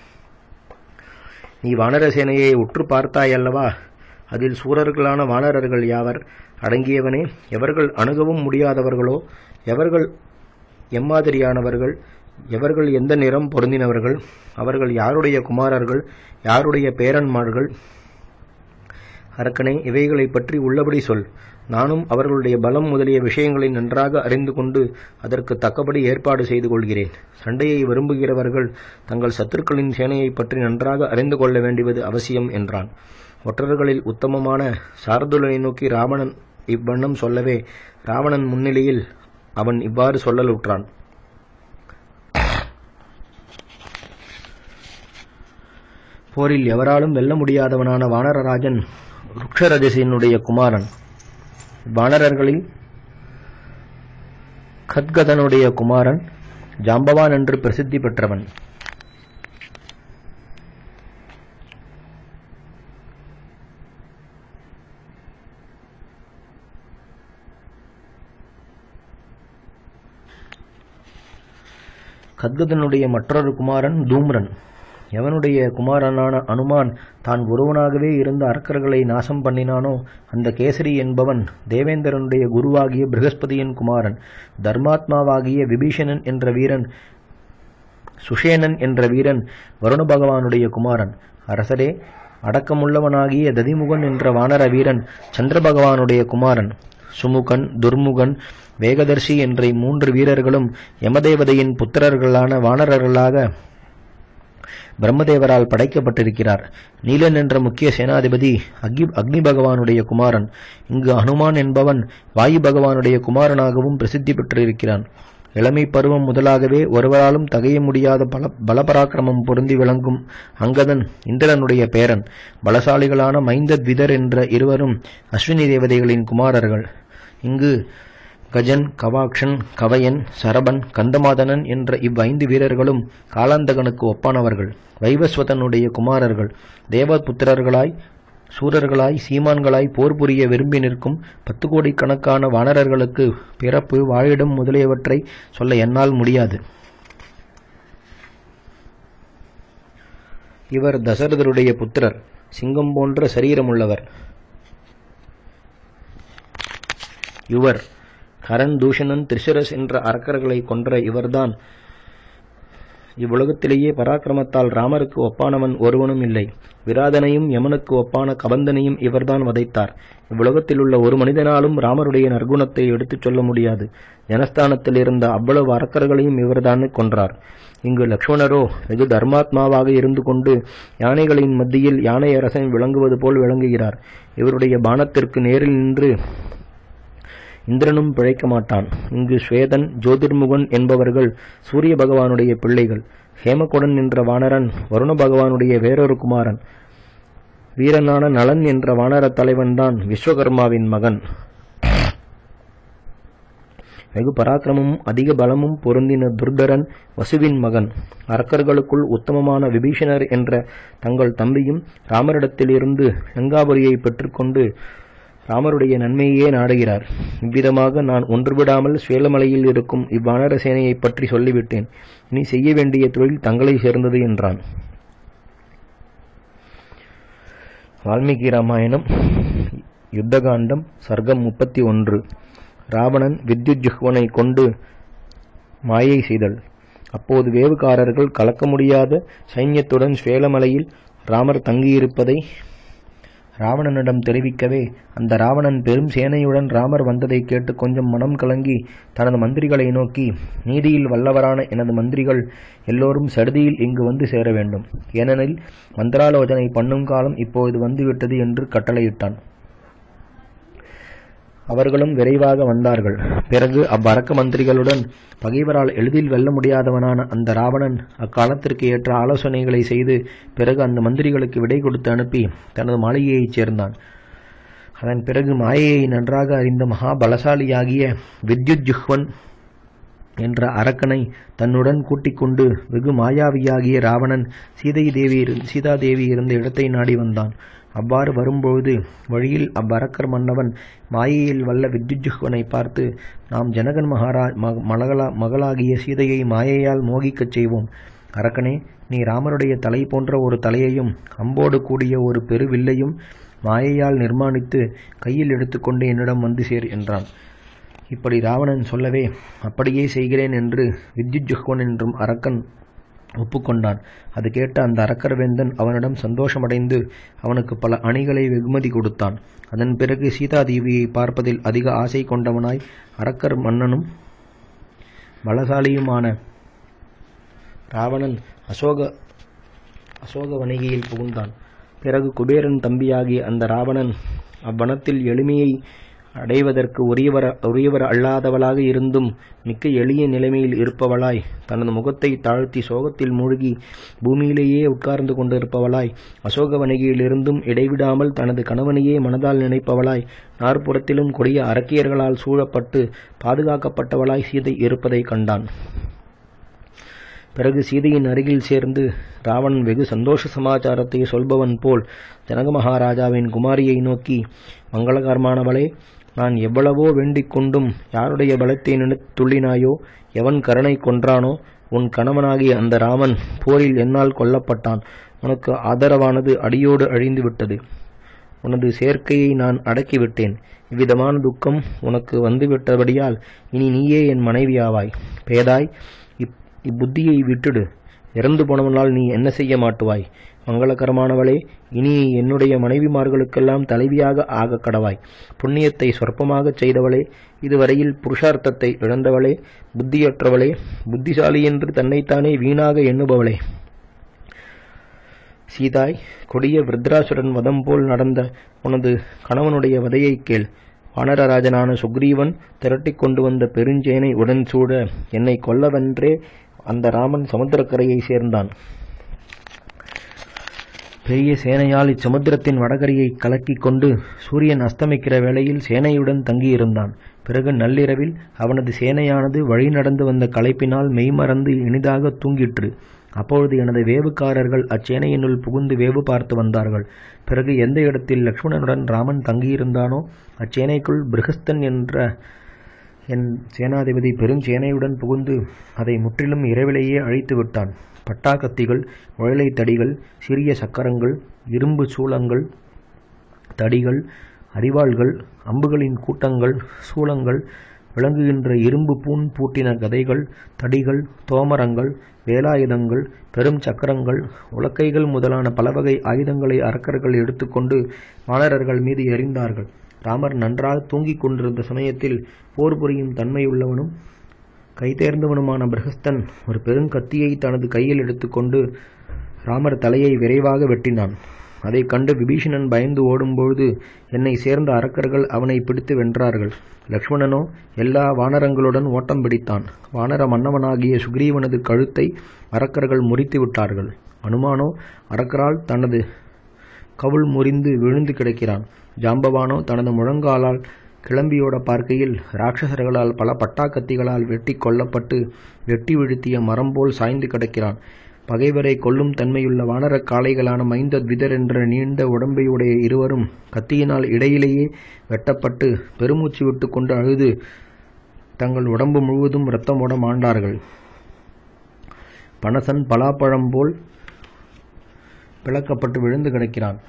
நீ வானரசேனையை உற்று பார்த்தாயல்லவா? அதில் சூரர்களான வானரர்கள் யாவர் அடங்கியவனே? எவர்கள் அணுகவும் முடியாதவர்களோ? எவர்கள் எம்மாதிரியானவர்கள்? எவர்கள் எந்த நிறம் பொருந்தினவர்கள்? அவர்கள் யாருடைய குமாரர்கள்? யாருடைய பேரன்மார்கள்? அரக்கனே, இவைகளை பற்றி உள்ளபடி சொல். நானும் அவர்களுடைய பலம் முதலிய விஷயங்களை நன்றாக அறிந்து கொண்டு அதற்கு தக்கபடி ஏற்பாடு செய்து கொள்கிறேன். சண்டையை விரும்புகிறவர்கள் தங்கள் சத்துருக்களின் சேனையை பற்றி நன்றாக அறிந்து கொள்ள வேண்டியது அவசியம் என்றான். ஒற்றர்களில் உத்தமமான சார்துலனை நோக்கி ராவணன் இவ்வண்ணம் சொல்லவே ராவணன் முன்னிலையில் அவன் இவ்வாறு சொல்லலுற்றான். போரில் எவராலும் வெல்ல முடியாதவனான வானரராஜன் ருக்ஷரஜசினுடைய குமாரன். வானரர்களில் கத்கதனுடைய குமாரன் ஜாம்பவான் என்று பிரசித்தி பெற்றவன். கத்கதனுடைய மற்றொரு குமாரன் தூம்ரன். எவனுடைய குமாரனான அனுமான் தான் ஒருவனாகவே இருந்த அரக்கர்களை நாசம் பண்ணினானோ அந்த கேசரி என்பவன் தேவேந்திரனுடைய குருவாகிய ப்ரகஸ்பதியின் குமாரன். தர்மாத்மாவாகிய விபீஷணன் என்ற வீரன், சுஷேனன் என்ற வீரன் வருண பகவானுடைய குமாரன். அரசரே, அடக்கமுள்ளவனாகிய ததிமுகன் என்ற வானர வீரன் சந்திர பகவானுடைய குமாரன். சுமுகன், துர்முகன், வேகதர்ஷி என்ற 3 வீரர்களும் யமதேவதையின் புத்திரர்களான வானரர்களாக பிரம்மதேவரால் படைக்கப்பட்டிருக்கிறார். நீலன் என்ற முக்கிய சேனாதிபதி அக்னி பகவானுடைய குமாரன். இங்கு ஹனுமான் என்பவன் வாயு பகவானுடைய குமாரனாகவும் பிரசித்தி பெற்றிருக்கிறான். இளமை பருவம் முதலாகவே ஒருவராலும் தகைய முடியாத பலபராக்கிரமம் பொருந்தி விளங்கும் அங்கதன் இந்திரனுடைய பேரன். பலசாலிகளான மைந்தத்விதர் என்ற இருவரும் அஸ்வினி தேவதைகளின் குமாரர்கள். இங்கு கஜன், கவாக்ஷன், கவயன், சரபன், கந்தமாதனன் என்ற 5 வீரர்களும் காலாந்தகனுக்கு ஒப்பானவர்கள். வைவஸ்வதனுடைய குமாரர்கள். தேவபுத்திரர்களாய், சூரர்களாய், சீமான்களாய் போர் புரிய விரும்பி நிற்கும் 10 கோடிக்கணக்கான வானரர்களுக்கு பிறப்பு, வாழிடம் முதலியவற்றை சொல்ல என்னால் முடியாது. இவர் தசரதருடைய புத்திரர். சிங்கம் போன்ற சரீரமுள்ளவர். இவர் கரண், தூஷணன், திரிசரஸ் என்ற அரக்கர்களை கொன்ற இவர்தான் இவ்வுலகத்திலேயே பராக்கிரமத்தால் ராமருக்கு ஒப்பானவன் ஒருவனும் இல்லை. விராதனையும் யமனுக்கு ஒப்பான கபந்தனையும் இவர்தான் வதைத்தார். இவ்வுலகத்தில் உள்ள ஒரு மனிதனாலும் ராமருடைய நற்குணத்தை எடுத்துச் சொல்ல முடியாது. ஜனஸ்தானத்தில் இருந்த அவ்வளவு அரக்கர்களையும் இவர்தான் கொன்றார். இங்கு லக்ஷ்மணரோ வெகு தர்மாத்மாவாக இருந்து கொண்டு யானைகளின் மத்தியில் யானை அரசன் விளங்குவது போல் விளங்குகிறார். இவருடைய பானத்திற்கு நேரில் நின்று இந்திரனும் பிழைக்க மாட்டான். இங்கு ஸ்வேதன், ஜோதிர்முகன் என்பவர்கள் சூரிய பகவானுடைய பிள்ளைகள். ஹேமகுடன் என்ற வானரன் வருண பகவானுடைய வேறொரு குமாரன். வீரனான நலன் என்ற வானர தலைவன்தான் விஸ்வகர்மாவின் மகன். வெகு பராக்கிரமும் அதிக பலமும் பொருந்தின துர்தரன் வசுவின் மகன். அரக்கர்களுக்குள் உத்தமமான விபீஷணர் என்ற தங்கள் தம்பியும் ராமரிடத்திலிருந்து லங்காபுரியை பெற்றுக்கொண்டு ராமருடைய நன்மையே நாடுகிறார். இவ்விதமாக நான் ஒன்றுவிடாமல் ஸ்வேலமலையில் இருக்கும் இவ்வானர சேனையை பற்றி சொல்லிவிட்டேன். இனி செய்ய வேண்டிய தொழில் தங்களை சேர்ந்தது என்றான். வால்மீகி ராமாயணம் யுத்தகாண்டம் சர்க்கம் 31. ராவணன் வித்யுஜ்ஹுவனை கொண்டு மாயை செய்தல். அப்போது வேவுகாரர்கள் கலக்க முடியாத சைன்யத்துடன் ஸ்வேலமலையில் ராமர் தங்கியிருப்பதை ராவணனிடம் தெரிவிக்கவே, அந்த ராவணன் பெரும் சேனையுடன் ராமர் வந்ததை கேட்டு கொஞ்சம் மனம் கலங்கி தனது மந்திரிகளை நோக்கி, நீதியில் வல்லவரான எனது மந்திரிகள் எல்லோரும் சடுதியில் இங்கு வந்து சேர வேண்டும். ஏனெனில் மந்திராலோசனை பண்ணும் காலம் இப்போது வந்துவிட்டது என்று கட்டளையிட்டான். அவர்களும் விரைவாக வந்தார்கள். பிறகு அவ்வரக்க மந்திரிகளுடன் பகைவரால் எளிதில் வெல்ல முடியாதவனான அந்த ராவணன் அக்காலத்திற்கு ஏற்ற ஆலோசனைகளை செய்து பிறகு அந்த மந்திரிகளுக்கு விடை கொடுத்து அனுப்பி தனது மாளிகையைச் சேர்ந்தான். அதன் பிறகு மாயையை நன்றாக அறிந்த மகாபலசாலியாகிய வித்யுஜ்ஹுவன் என்ற அரக்கனை தன்னுடன் கூட்டிக் கொண்டு வெகு மாயாவியாகிய ராவணன் சீதாதேவி இருந்த இடத்தை நாடி வந்தான். அவ்வாறு வரும்பொழுது வழியில் அவ்வரக்கர் மன்னவன் மாயையில் வல்ல வித்யுஜ்ஹுவனை பார்த்து, நாம் ஜனகன் மகளாகிய சீதையை மாயையால் மோகிக்கச் செய்வோம். அரக்கனே, நீ ராமருடைய தலை போன்ற ஒரு தலையையும் அம்போடு கூடிய ஒரு பெருவில்லையும் மாயையால் நிர்மாணித்து கையில் எடுத்துக்கொண்டு என்னிடம் வந்து சேர் என்றான். இப்படி ராவணன் சொல்லவே, அப்படியே செய்கிறேன் என்று வித்யுஜ்ஹுவன் என்றும் அரக்கன் ஒப்புக்கொண்டான். அது கேட்ட அந்த அரக்கர் வேந்தன் அவனிடம் சந்தோஷமடைந்து அவனுக்கு பல அணிகளை வெகுமதி கொடுத்தான். அதன் பிறகு சீதாதேவியை பார்ப்பதில் அதிக ஆசை கொண்டவனாய் அரக்கர் மன்னனும் பலசாலியுமான ராவணன் அசோக வணிகையில் புகுந்தான். பிறகு குபேரன் தம்பியாகிய அந்த ராவணன் அவ்வனத்தில் எளிமையை அடைவதற்கு உரியவர் அல்லாதவளாக இருந்தும் மிக்க எளிய நிலைமையில் இருப்பவளாய், தனது முகத்தை தாழ்த்தி சோகத்தில் மூழ்கி பூமியிலேயே உட்கார்ந்து கொண்டிருப்பவளாய், அசோக வணிகையிலிருந்தும் இடைவிடாமல் தனது கணவனையே மனதால் நினைப்பவளாய், நாற்புறத்திலும் கொடிய அரக்கியர்களால் சூழப்பட்டு பாதுகாக்கப்பட்டவளாய் சீதை இருப்பதை கண்டான். பிறகு சீதையின் அருகில் சேர்ந்து ராவணன் வெகு சந்தோஷ சமாச்சாரத்தை சொல்பவன் போல் ஜனக மகாராஜாவின் குமாரியை நோக்கி, மங்களகரமானவளே, நான் எவ்வளவோ வேண்டிக் கொண்டும் யாருடைய பலத்தை நினைத்துள்ளினாயோ, எவன் கருணை கொன்றானோ, உன் கணவனாகிய அந்த ராமன் போரில் என்னால் கொல்லப்பட்டான். உனக்கு ஆதரவானது அடியோடு அழிந்து விட்டது. உனது சேர்க்கையை நான் அடக்கிவிட்டேன். இவ்விதமான துக்கம் உனக்கு வந்துவிட்டபடியால் இனி நீயே என் மனைவியாவாய். பேதாய், இப்புத்தியை விட்டுடு. இறந்து போனவனால் நீ என்ன செய்ய மாட்டுவாய்? மங்களகரமானவளே, இனி என்னுடைய மனைவிமார்களுக்கெல்லாம் தலைவியாக ஆக கடவாய். புண்ணியத்தை சொற்பமாகச் செய்தவளே, இதுவரையில் புருஷார்த்தத்தை இழந்தவளே, புத்தியற்றவளே, புத்திசாலி என்று தன்னைத்தானே வீணாக எண்ணுபவளே. சீதாய், கொடிய விருத்ராசுரன் வதம் போல் நடந்த உனது கணவனுடைய வதையை கேள். வானரராஜனான சுக்ரீவன் திரட்டிக் கொண்டு வந்த பெருஞ்சேனை உடன் சூழ என்னை கொல்லவென்றே அந்த ராமன் சமுத்திரக்கரையை சேர்ந்தான். பெரிய சேனையால் இச்சமுத்திரத்தின் வடகரையை கலக்கிக் கொண்டு சூரியன் அஸ்தமிக்கிற வேளையில் சேனையுடன் தங்கியிருந்தான். பிறகு நள்ளிரவில் அவனது சேனையானது வழி நடந்து வந்த களைப்பினால் மெய்மறந்து இனிதாக தூங்கிற்று. அப்பொழுது எனது வேவுக்காரர்கள் அச்சேனையினுள் புகுந்து வேவு பார்த்து வந்தார்கள். பிறகு எந்த இடத்தில் லக்ஷ்மணனுடன் ராமன் தங்கியிருந்தானோ அச்சேனைக்குள் பிருகஸ்தன் என்ற என் சேனாதிபதி பெருஞ்சேனையுடன் புகுந்து அதை முற்றிலும் இரவிலேயே அழித்து விட்டான். பட்டாக்கத்திகள், முழலை தடிகள், சிறிய சக்கரங்கள், இரும்பு சூலங்கள், தடிகள், அரிவாள்கள், அம்புகளின் கூட்டங்கள், சூலங்கள், விளங்குகின்ற இரும்பு பூண் பூட்டின கதைகள், தடிகள், தோமரங்கள், வேலாயுதங்கள், பெரும் சக்கரங்கள், உலக்கைகள் முதலான பலவகை ஆயுதங்களை அரக்கர்கள் எடுத்துக்கொண்டு வானரர்கள் மீது எறிந்தார்கள். ராமர் நன்றாக தூங்கிக் கொண்டிருந்த சமயத்தில் போர் புரியும் தன்மையுள்ளவனும் கைதேர்ந்தவனுமான பிரகஸ்தன் ஒரு பெருங்கத்தியை தனது கையில் எடுத்துக்கொண்டு ராமர் தலையை விரைவாக வெட்டினான். அதைக் கண்டு விபீஷணன் பயந்து ஓடும்பொழுது என்னை சேர்ந்த அரக்கர்கள் அவனை பிடித்து வென்றார்கள். லக்ஷ்மணனோ எல்லா வானரங்களுடன் ஓட்டம் பிடித்தான். வானர மன்னவனாகிய சுக்ரீவனது கழுத்தை அரக்கர்கள் முறித்து விட்டார்கள். அனுமானோ அரக்கரால் தனது கவுள் முறிந்து விழுந்து கிடக்கிறான். ஜாம்பவானோ தனது முழங்காலால் கிளம்பியோட பார்க்கையில் இராட்சசர்களால் பல பட்டாக்கத்திகளால் வெட்டி கொல்லப்பட்டு வெட்டி வீழ்த்திய மரம் போல் சாய்ந்து கிடக்கிறான். பகைவரை கொல்லும் தன்மையுள்ள வானர காளைகளான மைந்த த்விதர் என்ற நீண்ட உடம்பையுடைய இருவரும் கத்தியினால் இடையிலேயே வெட்டப்பட்டு பெருமூச்சு விட்டு கொண்டு அழுது தங்கள் உடம்பு முழுவதும் இரத்தமோட மாண்டார்கள். பனசன் பலாப்பழம் போல் பிளக்கப்பட்டு விழுந்து கிடக்கிறான்.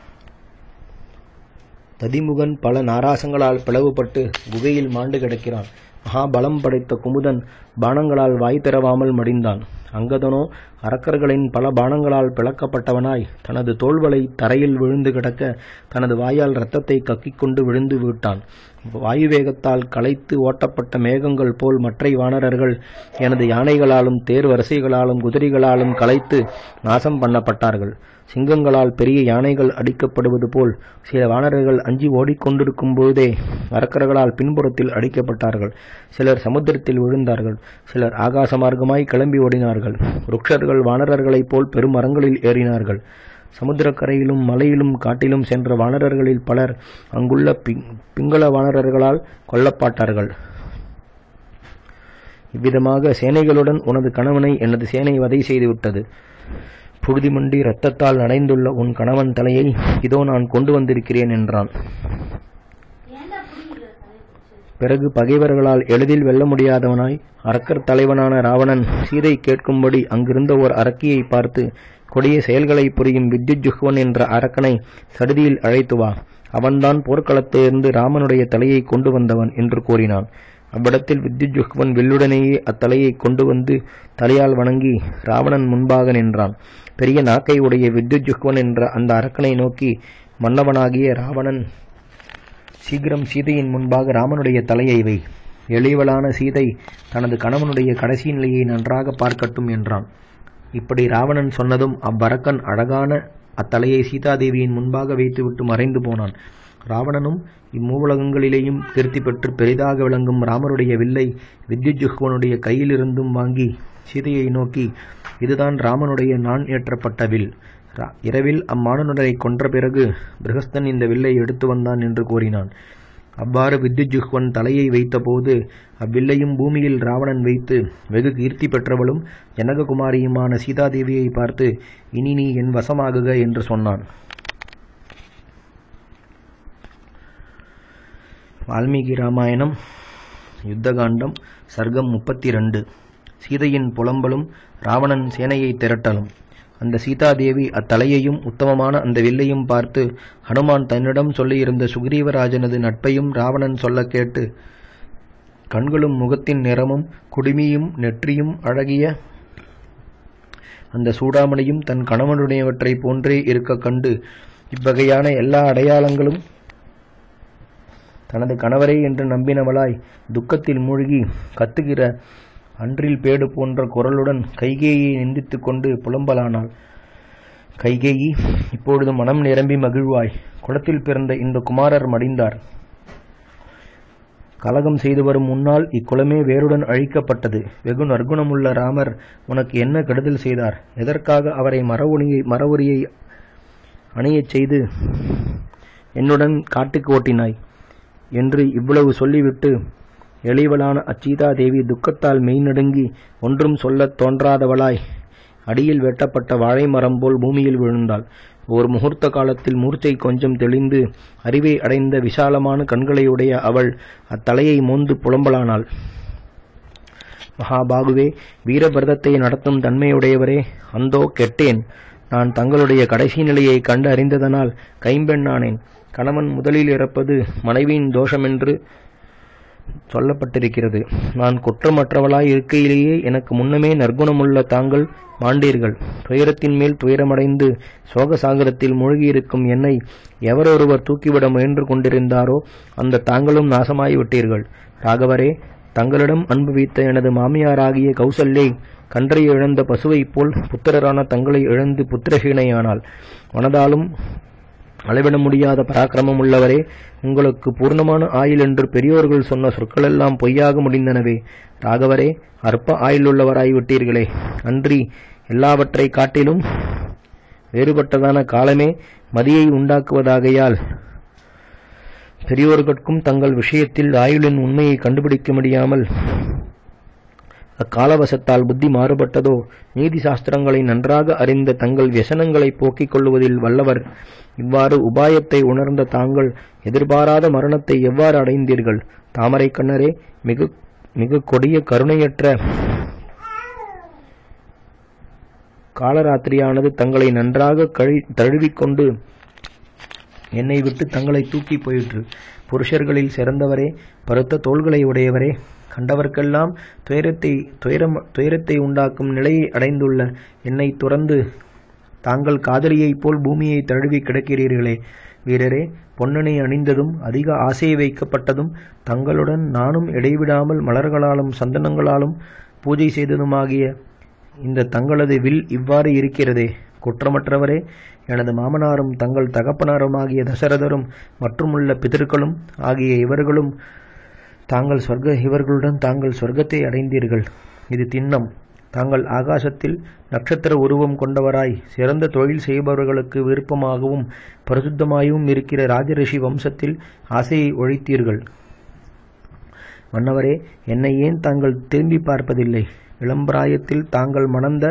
ததிமுகன் பல நாராசங்களால் பிளவுபட்டு குகையில் மாண்டு கிடக்கிறான். மகாபலம் படைத்த குமுதன் பானங்களால் வாய் திறவாமல் மடிந்தான். அங்கதனோ அரக்கர்களின் பல பானங்களால் பிளக்கப்பட்டவனாய் தனது தோள்வளை தரையில் விழுந்து கிடக்க தனது வாயால் இரத்தத்தை கக்கிக்கொண்டு விழுந்து விட்டான். வாயு வேகத்தால் களைத்து ஓட்டப்பட்ட மேகங்கள் போல் மற்ற வானரர்கள் எனது யானைகளாலும் தேர் வரிசைகளாலும் குதிரைகளாலும் களைத்து நாசம் பண்ணப்பட்டார்கள். சிங்கங்களால் பெரிய யானைகள் அடிக்கப்படுவது போல் சில வானரர்கள் அஞ்சி ஓடிக்கொண்டிருக்கும் பொழுதே அரக்கர்களால் பின்புறத்தில் அடிக்கப்பட்டார்கள். சிலர் சமுத்திரத்தில் விழுந்தார்கள். சிலர் ஆகாச மார்க்கமாய் கிளம்பி ஓடினார்கள். ருக்ஷர்கள் வானரர்களைப் போல் பெரும் மரங்களில் ஏறினார்கள். சமுத்திரக்கரையிலும் மலையிலும் காட்டிலும் சென்ற வானரர்களில் பலர் அங்குள்ள பிங்கள வானரர்களால் கொல்லப்பட்டார்கள். இவ்விதமாக சேனைகளுடன் உனது கணவனை எனது சேனை வதை செய்துவிட்டது. புழுதிமண்டி இரத்தத்தால் நனைந்துள்ள உன் கணவன் தலையை இதோ நான் கொண்டு வந்திருக்கிறேன் என்றான். பிறகு பகைவர்களால் எளிதில் வெல்ல முடியாதவனாய் அரக்கர் தலைவனான ராவணன் சீதை கேட்கும்படி அங்கிருந்த ஓர் அரக்கியை பார்த்து, கொடிய செயல்களை புரியும் வித்யுஜுஹ்வன் என்ற அரக்கனை சடுதியில் அழைத்து வா, அவன்தான் போர்க்களத்திலிருந்து ராமனுடைய தலையை கொண்டு வந்தவன் என்று கூறினான். அவ்விடத்தில் வித்யுஜுஹ்வன் வில்லுடனேயே அத்தலையை கொண்டு வந்து தலையால் வணங்கி ராவணன் முன்பாக நின்றான். பெரிய நாக்கை உடைய வித்யுஜுஹ்வன் என்ற அந்த அரக்கனை நோக்கி, மன்னவனாகிய ராவணன், சீக்கிரம் சீதையின் முன்பாக ராமனுடைய தலையை வை. எளியவளான சீதை தனது கணவனுடைய கடைசி நிலையை நன்றாக பார்க்கட்டும் என்றான். இப்படி ராவணன் சொன்னதும் அவ்வரக்கன் அழகான அத்தலையை சீதாதேவியின் முன்பாக வைத்துவிட்டு மறைந்து போனான். ராவணனும் இம்மூவுலகங்களிலேயும் கீர்த்தி பெற்று பெரிதாக விளங்கும் ராமருடைய வில்லை வித்யுஜுஹ்வனுடைய கையிலிருந்தும் வாங்கி சீதையை நோக்கி, இதுதான் ராமனுடைய நான் ஏற்றப்பட்ட வில். இரவில் அம்மானுடரை கொன்ற பிறகு பிரகஸ்தன் இந்த வில்லை எடுத்து வந்தான் என்று கூறினான். அவ்வாறு வித்யுஜுஹ்வன் தலையை வைத்தபோது அவ்வில்லையும் பூமியில் ராவணன் வைத்து வெகு கீர்த்தி பெற்றவளும் ஜனககுமாரியுமான சீதாதேவியை பார்த்து, இனி நீ என் வசமாகுக என்று சொன்னான். வால்மீகி ராமாயணம் யுத்தகாண்டம் சர்க்கம் 32. சீதையின் புலம்பலும் ராவணன் சேனையை திரட்டலும். அந்த சீதாதேவி அத்தலையையும் உத்தமமான அந்த வில்லையும் பார்த்து ஹனுமான் தன்னிடம் சொல்லியிருந்த சுக்ரீவராஜனது நட்பையும் ராவணன் சொல்ல கேட்டு, கண்களும் முகத்தின் நிறமும் குடுமியும் நெற்றியும் அழகிய அந்த சூடாமணியும் தன் கணவனுடையவற்றை போன்றே இருக்க கண்டு இவ்வகையான எல்லா அடையாளங்களும் தனது கணவரே என்று நம்பினவளாய் துக்கத்தில் மூழ்கி கத்துகிற அன்றில் பேடு போன்ற குரலுடன் கைகேயை நிந்தித்துக் கொண்டு புலம்பலானாள். கைகேயி, இப்பொழுது மனம் நிரம்பி மகிழ்வாய். குளத்தில் பிறந்த இந்த குமாரர் மடிந்தார். கலகம் செய்து வரும் முன்னால் இக்குலமே வேருடன் அழிக்கப்பட்டது. வெகு நற்குணமுள்ள ராமர் உனக்கு என்ன கெடுதல் செய்தார்? எதற்காக அவரை மரவுரியை அணியச் செய்து என்னுடன் காட்டுக்கு ஓட்டினாய் என்று இவ்வளவு சொல்லிவிட்டு எளிவளான அச்சீதாதேவி துக்கத்தால் மெய்நடுங்கி ஒன்றும் சொல்லத் தோன்றாதவளாய் அடியில் வெட்டப்பட்ட வாழை மரம் போல் பூமியில் விழுந்தாள். ஒரு முகூர்த்த காலத்தில் மூர்ச்சை கொஞ்சம் தெளிந்து அறிவை அடைந்த விசாலமான கண்களையுடைய அவள் அத்தலையை மோந்து புலம்பலானாள். மகாபாகுவே, வீரபிரதத்தை நடத்தும் தன்மையுடையவரே, அந்தோ கெட்டேன். நான் தங்களுடைய கடைசி நிலையை கண்டு அறிந்ததனால் கைம்பெண்ணானேன். கணவன் முதலில் இறப்பது மனைவியின் தோஷமென்று சொல்லப்பட்டிருக்கிறது. நான் குற்றமற்றவளாய் இருக்கையிலேயே எனக்கு முன்னமே நற்குணமுள்ள தாங்கள் மாண்டீர்கள். துயரத்தின் மேல் துயரமடைந்து சோக சாகரத்தில் மூழ்கியிருக்கும் என்னை எவரொருவர் தூக்கிவிட முயன்று கொண்டிருந்தாரோ அந்த தாங்களும் நாசமாய் விட்டீர்கள். ராகவரே, தங்களிடம் அன்பு வைத்த எனது மாமியாராகிய கௌசல்யை கன்றை இழந்த பசுவைப் போல் புத்திரரான தங்களை இழந்து புத்திரஹீனையானாள். மனதாலும் அளவிட முடியாத பராக்கிரமம் உள்ளவரே, உங்களுக்கு பூர்ணமான ஆயுள் என்று பெரியோர்கள் சொன்ன சொற்களெல்லாம் பொய்யாக முடிந்தனவே. ராகவரே, அற்ப ஆயுளுள்ளவராய் விட்டீர்களே. அன்றி எல்லாவற்றை காட்டிலும் வேறுபட்டதான காலமே மதியை உண்டாக்குவதாகையால் பெரியோர்களுக்கும் தங்கள் விஷயத்தில் ஆயுளின் உண்மையை கண்டுபிடிக்க முடியாமல் அக்காலவசத்தால் புத்தி மாறுபட்டதோ. நீதி சாஸ்திரங்களை நன்றாக அறிந்த தங்கள் வியசனங்களை போக்கிக் கொள்வதில் வல்லவர். இவ்வாறு உபாயத்தை உணர்ந்த தாங்கள் எதிர்பாராத மரணத்தை எவ்வாறு அடைந்தீர்கள்? தாமரை கண்ணரே, மிக மிக கொடிய கருணையற்ற காலராத்திரியானது தங்களை நன்றாக தழுவிக்கொண்டு என்னை விட்டு தங்களை தூக்கி போயிற்று. புருஷர்களில் சிறந்தவரே, பருத்த தோள்களை உடையவரே, கண்டவர்க்கெல்லாம் துயரத்தை உண்டாக்கும் நிலையை அடைந்துள்ள என்னை துறந்து தாங்கள் காதலியைப் போல் பூமியை தழுவி கிடக்கிறீர்களே. வீரரே, பொன்னணி அணிந்ததும் அதிக ஆசை வைக்கப்பட்டதும் தங்களுடன் நானும் இடைவிடாமல் மலர்களாலும் சந்தனங்களாலும் பூஜை செய்ததுமாகிய இந்த தங்களது வில் இவ்வாறு இருக்கிறதே. குற்றமற்றவரே, எனது மாமனாரும் தங்கள் தகப்பனாருமாகிய தசரதரும் மற்றுமுள்ள பிதர்களும் ஆகிய இவர்களுடன் தாங்கள் சொர்க்கத்தை அடைந்தீர்கள். இது திண்ணம். தாங்கள் ஆகாசத்தில் நட்சத்திர உருவம் கொண்டவராய் சிறந்த தொழில் செய்பவர்களுக்கு விருப்பமாகவும் பரிசுத்தமாயும் இருக்கிற ராஜரிஷி வம்சத்தில் ஆசையை ஒழித்தீர்கள். மன்னவரே, என்னை ஏன் தாங்கள் திரும்பி பார்ப்பதில்லை? இளம்பிராயத்தில் தாங்கள் மணந்த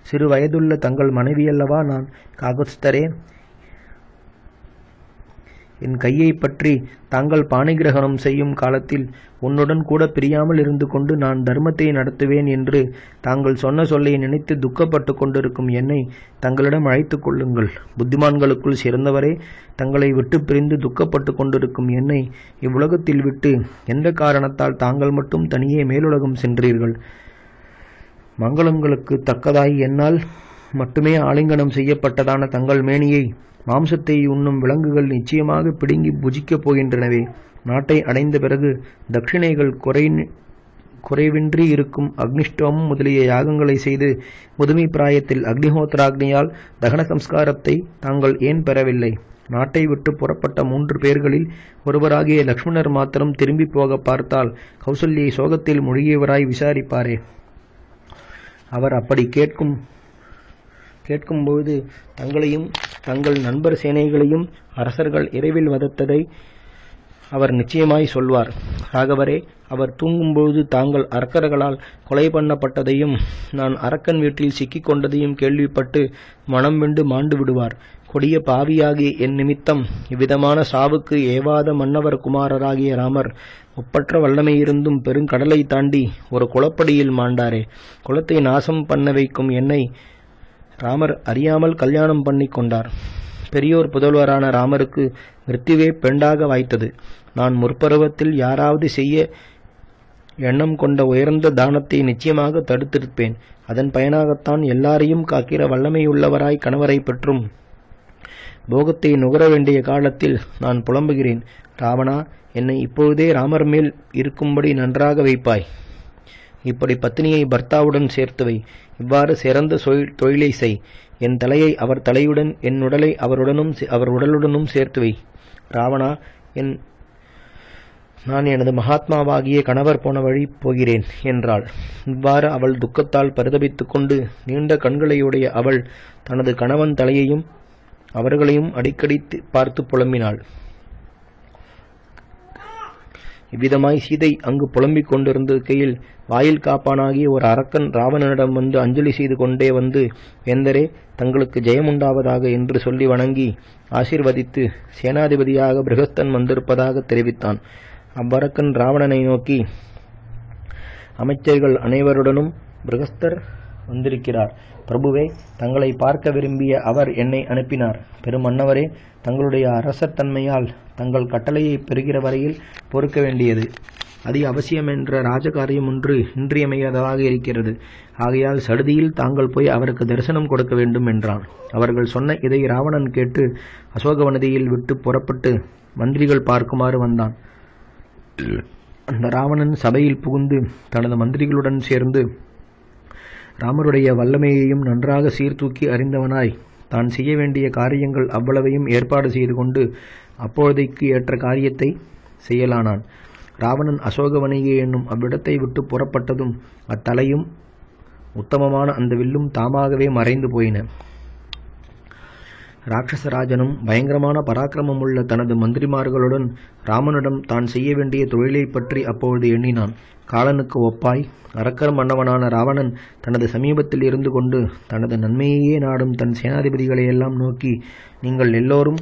சிறு வயதுள்ள தங்கள் மனைவியல்லவா நான்? காகுஸ்தரே, என் கையை பற்றி தாங்கள் பாணிகிரகணம் செய்யும் காலத்தில் உன்னுடன் கூட பிரியாமல் இருந்து கொண்டு நான் தர்மத்தை நடத்துவேன் என்று தாங்கள் சொன்ன சொல்லை நினைத்து துக்கப்பட்டு கொண்டிருக்கும் என்னை தங்களிடம் அழைத்துக் கொள்ளுங்கள். புத்திமான்களுக்குள் சிறந்தவரே, தங்களை விட்டு பிரிந்து துக்கப்பட்டு கொண்டிருக்கும் என்னை இவ்வுலகத்தில் விட்டு எந்த காரணத்தால் தாங்கள் மட்டும் தனியே மேலுலகம் சென்றீர்கள்? மங்களங்களுக்கு தக்கதாய் என்னால் மட்டுமே ஆலிங்கனம் செய்யப்பட்டதான தங்கள் மேனியை மாம்சத்தை உண்ணும் விலங்குகள் நிச்சயமாக பிடுங்கி புஜிக்கப் போகின்றனவே. நாட்டை அடைந்த பிறகு தட்சிணைகள் குறைவின்றி இருக்கும் அக்னிஷ்டோமம் முதலிய யாகங்களை செய்து முதுமை பிராயத்தில் அக்னிஹோத்ராக்னியால் தகன சம்ஸ்காரத்தை தாங்கள் ஏன் பெறவில்லை? நாட்டை விட்டு புறப்பட்ட 3 பேர்களில் ஒருவராகிய லக்ஷ்மணர் மாத்திரம் திரும்பி போக பார்த்தால் கௌசல்யை சோகத்தில் மூழ்கியவராய் விசாரிப்பாரே. அவர் அப்படி கேட்கும்போது தங்களையும் தங்கள் நண்பர் சேனைகளையும் அரசர்கள் இரவில் வதத்ததை அவர் நிச்சயமாய் சொல்வார். ராகவரே, அவர் தூங்கும்போது தாங்கள் அரக்கர்களால் கொலை பண்ணப்பட்டதையும் நான் அரக்கன் வீட்டில் சிக்கிக் கொண்டதையும் கேள்விப்பட்டு மனம் வெண்டு மாண்டு விடுவார். கொடிய பாவியாகிய என் நிமித்தம் இவ்விதமான சாவுக்கு ஏவாத மன்னவர் குமாரராகிய ராமர் ஒப்பற்ற வல்லமையிருந்தும் பெருங்கடலை தாண்டி ஒரு குளப்படியில் மாண்டாரே. குலத்தை நாசம் பண்ண வைக்கும் என்னை ராமர் அறியாமல் கல்யாணம் பண்ணி கொண்டார். பெரியோர் புதல்வரான ராமருக்கு மிருத்யுவே பெண்டாக வாய்த்தது. நான் முற்பருவத்தில் யாராவது செய்ய எண்ணம் கொண்ட உயர்ந்த தானத்தை நிச்சயமாக தடுத்திருப்பேன். அதன் பயனாகத்தான் எல்லாரையும் காக்கிற வல்லமையுள்ளவராய் கணவரை பெற்றும் போகத்தை நுகர வேண்டிய காலத்தில் நான் புலம்புகிறேன். ராவணா, என்னை இப்பொழுதே ராமர் மேல் இருக்கும்படி நன்றாக வைப்பாய். இப்படி பத்தினியை பர்த்தாவுடன் சேர்த்துவை. இவ்வாறு சிறந்த தொழிலை செய். என் தலையை அவர் தலையுடன் என் உடலை அவர் உடலுடனும் சேர்த்துவை. ராவணா, நான் எனது மகாத்மாவாகிய கணவர் போன வழி போகிறேன் என்றாள். இவ்வாறு அவள் துக்கத்தால் பரிதபித்துக் கொண்டு நீண்ட கண்களையுடைய அவள் தனது கணவன் தலையையும் அவர்களையும் அடிக்கடி பார்த்து புலம்பினாள். இவ்விதமாய் சீதை அங்கு புலம்பிக் கொண்டிருக்கையில் வாயில் காப்பானாகிய ஒரு அரக்கன் ராவணனிடம் வந்து அஞ்சலி செய்து கொண்டே வந்து, வேந்தரே, தங்களுக்கு ஜெயமுண்டாவதாக என்று சொல்லி வணங்கி ஆசீர்வதித்து சேனாதிபதியாக பிருகஸ்தன் வந்திருப்பதாக தெரிவித்தான். அவ்வரக்கன் ராவணனை நோக்கி, அமைச்சர்கள் அனைவருடனும் பிருகஸ்தர் வந்திருக்கிறார். பிரபுவே, தங்களை பார்க்க விரும்பிய அவர் என்னை அனுப்பினார். பெருமன்னவரே, தங்களுடைய அரசர் தன்மையால் தங்கள் கட்டளையை பெறுகிற வரையில் பொறுக்க வேண்டியது. அதி அவசியம் என்ற ராஜகாரியம் ஒன்று இன்றியமையாததாக இருக்கிறது. ஆகையால் சடுதியில் தாங்கள் போய் அவருக்கு தரிசனம் கொடுக்க வேண்டும் என்றான். அவர்கள் சொன்ன இதை ராவணன் கேட்டு அசோகவனதியில் விட்டு புறப்பட்டு மந்திரிகள் பார்க்குமாறு வந்தான். அந்த ராவணன் சபையில் புகுந்து தனது மந்திரிகளுடன் சேர்ந்து ராமருடைய வல்லமையையும் நன்றாக சீர்தூக்கி அறிந்தவனாய் தான் செய்ய வேண்டிய காரியங்கள் அவ்வளவையும் ஏற்பாடு செய்து கொண்டு அப்பொழுதைக்கு ஏற்ற காரியத்தை செய்யலானான். ராவணன் அசோகவனிகை என்னும் அவ்விடத்தை விட்டு புறப்பட்டதும் அத்தலையும் உத்தமமான அந்த வில்லும் தாமாகவே மறைந்து போயின. ராட்சசராஜனும் பயங்கரமான பராக்கிரமம் உள்ள தனது மந்திரிமார்களுடன் ராமனிடம் தான் செய்ய வேண்டிய தொழிலை பற்றி அப்பொழுது எண்ணினான். காலனுக்கு ஒப்பாய் அரக்கர் மன்னவனான ராவணன் தனது சமீபத்தில் இருந்து கொண்டு தனது நன்மையையே நாடும் தன் சேனாதிபதிகளை எல்லாம் நோக்கி, நீங்கள் எல்லோரும்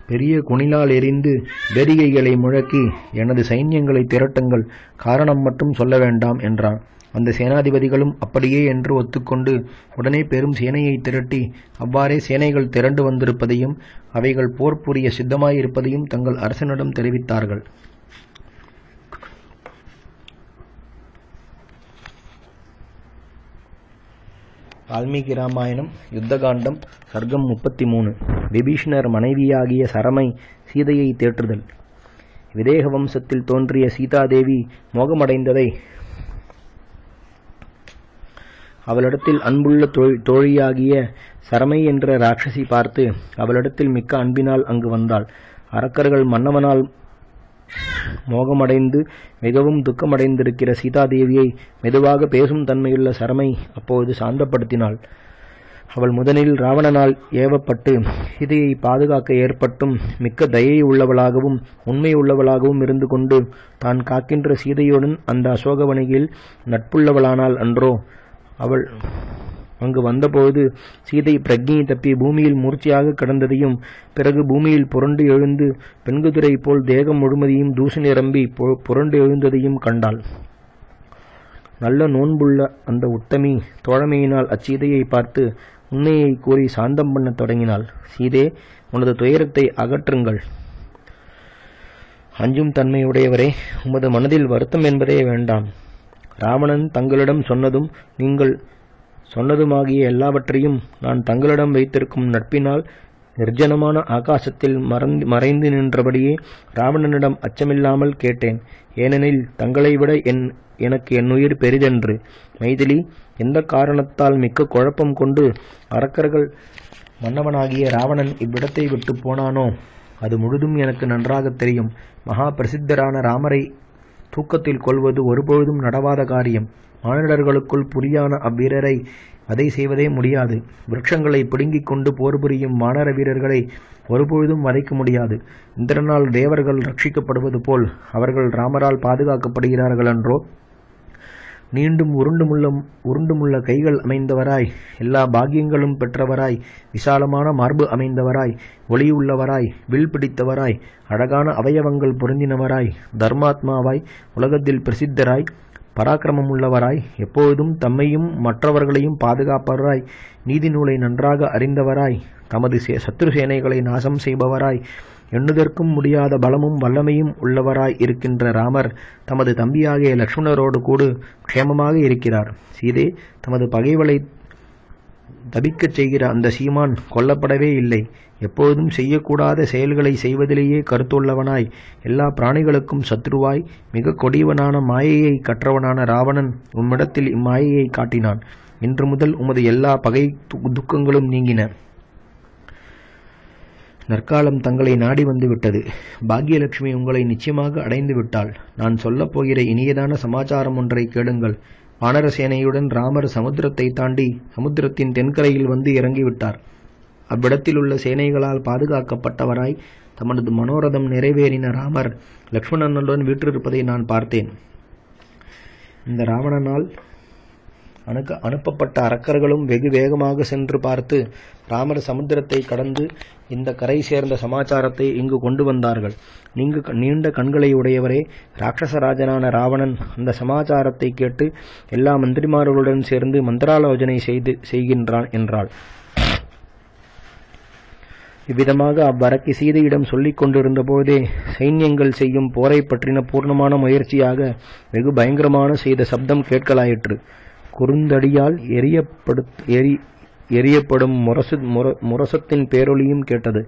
பெரிய குணிலால் எறிந்து பேரிகைகளை முழக்கி எனது சைன்யங்களை திரட்டுங்கள், காரணம் மட்டும் சொல்ல வேண்டாம் என்றான். அந்த சேனாதிபதிகளும் அப்படியே என்று ஒத்துக்கொண்டு உடனே பெரும் சேனையை திரட்டி அவ்வாறே சேனைகள் திரண்டு வந்திருப்பதையும் அவைகள் போர் புரிய சித்தமாயிருப்பதையும் தங்கள் அரசனிடம் தெரிவித்தார்கள். வால்மீகி ராமாயணம் யுத்தகாண்டம் சர்க்கம் 33. விபீஷணர் மனைவியாகிய சரமை சீதையை தேற்றுதல். விதேக வம்சத்தில் தோன்றிய சீதாதேவி மோகமடைந்ததை அவளிடத்தில் அன்புள்ள தோழியாகிய சரமை என்ற ராட்சசி பார்த்து அவளிடத்தில் மிக்க அன்பினால் அங்கு வந்தாள். அரக்கர்கள் மன்னவனால் மோகமடைந்து மிகவும் துக்கமடைந்திருக்கிற சீதாதேவியை மெதுவாக பேசும் தன்மையுள்ள சரமை அப்போது சாந்தப்படுத்தினாள். அவள் முதலில் ராவணனால் ஏவப்பட்டு சீதையை பாதுகாக்க ஏற்பட்டும் மிக்க தயை உள்ளவளாகவும் உண்மை உள்ளவளாகவும் இருந்து கொண்டு தான் காக்கின்ற சீதையுடன் அந்த அசோகவனியில் நட்புள்ளவளானால் அன்றோ. அவள் அங்கு வந்தபோது சீதை பிரக்ஞை தப்பி பூமியில் மூர்ச்சையாக கிடந்ததையும் பிறகு பூமியில் புரண்டு எழுந்து பெண்குதிரை போல் தேகம் முழுமதியும் தூசு நிரம்பி புரண்டு எழுந்ததையும் கண்டாள். நல்ல நோன்புள்ள அந்த உத்தமி தோழமையினால் அச்சீதையை பார்த்து உண்மையை கூறி சாந்தம் பண்ணத் தொடங்கினாள். சீதே, உனது துயரத்தை அகற்றுங்கள். அஞ்சும் தன்மையுடையவரே, உமது மனதில் வருத்தம் என்பதே வேண்டாம். ராவணன் தங்களிடம் சொன்னதும் நீங்கள் சொன்னதுமாகிய எல்லாவற்றையும் நான் தங்களிடம் வைத்திருக்கும் நட்பினால் நிர்ஜனமான ஆகாசத்தில் மறைந்து நின்றபடியே ராவணனிடம் அச்சமில்லாமல் கேட்டேன். ஏனெனில் தங்களை விட எனக்கு என் உயிர் பெரிதென்று. மைதிலி, எந்த காரணத்தால் மிக்க குழப்பம் கொண்டு அரக்கர்கள் மன்னவனாகிய ராவணன் இவ்விடத்தை விட்டு போனானோ அது முழுதும் எனக்கு நன்றாக தெரியும். மகா பிரசித்தரான ராமரை தூக்கத்தில் கொள்வது ஒருபொழுதும் நடவாத காரியம். மானிடர்களுக்குள் புரியான அவ்வீரரை வதை செய்வதே முடியாது. விருட்சங்களை பிடுங்கிக் கொண்டு போர் புரியும் வானர வீரர்களை ஒருபொழுதும் வதைக்க முடியாது. இந்திரனால் தேவர்கள் ரட்சிக்கப்படுவது போல் அவர்கள் ராமரால் பாதுகாக்கப்படுகிறார்கள் என்றோ. நீண்டும் உருண்டுமுள்ள கைகள் அமைந்தவராய், எல்லா பாக்கியங்களும் பெற்றவராய், விசாலமான மார்பு அமைந்தவராய், ஒளியுள்ளவராய், வில் பிடித்தவராய், அழகான அவயவங்கள் பொருந்தினவராய், தர்மாத்மாவாய், உலகத்தில் பிரசித்தராய், பராக்கிரமம் உள்ளவராய், எப்போதும் தம்மையும் மற்றவர்களையும் பாதுகாப்பவராய், நீதி நூலை நன்றாக அறிந்தவராய், தமது சத்ரு சேனைகளை நாசம் செய்பவராய், எண்ணுதற்கும் முடியாத பலமும் வல்லமையும் உள்ளவராய் இருக்கின்ற ராமர் தமது தம்பியாகிய லக்ஷ்மணரோடு கூட க்ஷேமமாக இருக்கிறார். சீதே, தமது பகைவளை தபிக்கச் செய்கிற அந்த சீமான் கொல்லப்படவே இல்லை. எப்போதும் செய்யக்கூடாத செயல்களை செய்வதிலேயே கருத்துள்ளவனாய், எல்லா பிராணிகளுக்கும் சத்ருவாய், மிக கொடியவனான மாயையை கற்றவனான ராவணன் உம்மிடத்தில் இம்மாயையை காட்டினான். இன்று முதல் உமது எல்லா பகை துக்கங்களும் நீங்கின. நற்காலம் தங்களை நாடி வந்து விட்டது. பாக்யலட்சுமி உங்களை நிச்சயமாக அடைந்து விட்டாள். நான் சொல்லப் போகிற இனியதான சமாச்சாரம் ஒன்றை கேளுங்கள். வானரசேனையுடன் ராமர் சமுத்திரத்தை தாண்டி சமுத்திரத்தின் தென்கரையில் வந்து இறங்கிவிட்டார். அவ்விடத்தில் உள்ள சேனைகளால் பாதுகாக்கப்பட்டவராய் தமது மனோரதம் நிறைவேறின ராமர் லக்ஷ்மணனுடன் வீற்றிருப்பதை நான் பார்த்தேன். இந்த ராவணனால் அனுப்பப்பட்ட அரக்கர்களும் வெகு வேகமாக சென்று பார்த்து ராமர் சமுத்திரத்தை கடந்து இந்த கரை சேர்ந்த சமாச்சாரத்தை இங்கு கொண்டு வந்தார்கள். நீண்ட கண்களை உடையவரே, ராட்சசராஜனான ராவணன் அந்த சமாச்சாரத்தை கேட்டு எல்லா மந்திரிமார்களுடன் சேர்ந்து மந்திராலோசனை செய்கின்றான் என்றாள். இவ்விதமாக அவ்வரக்கி சீதையிடம் சொல்லிக் கொண்டிருந்த போதே சைன்யங்கள் செய்யும் போரை பற்றின பூர்ணமான முயற்சியாக வெகு பயங்கரமான செய்த சப்தம் கேட்கலாயிற்று. குறுந்தடியால் எரியப்படும் முரசத்தின் பேரொலியும் கேட்டது.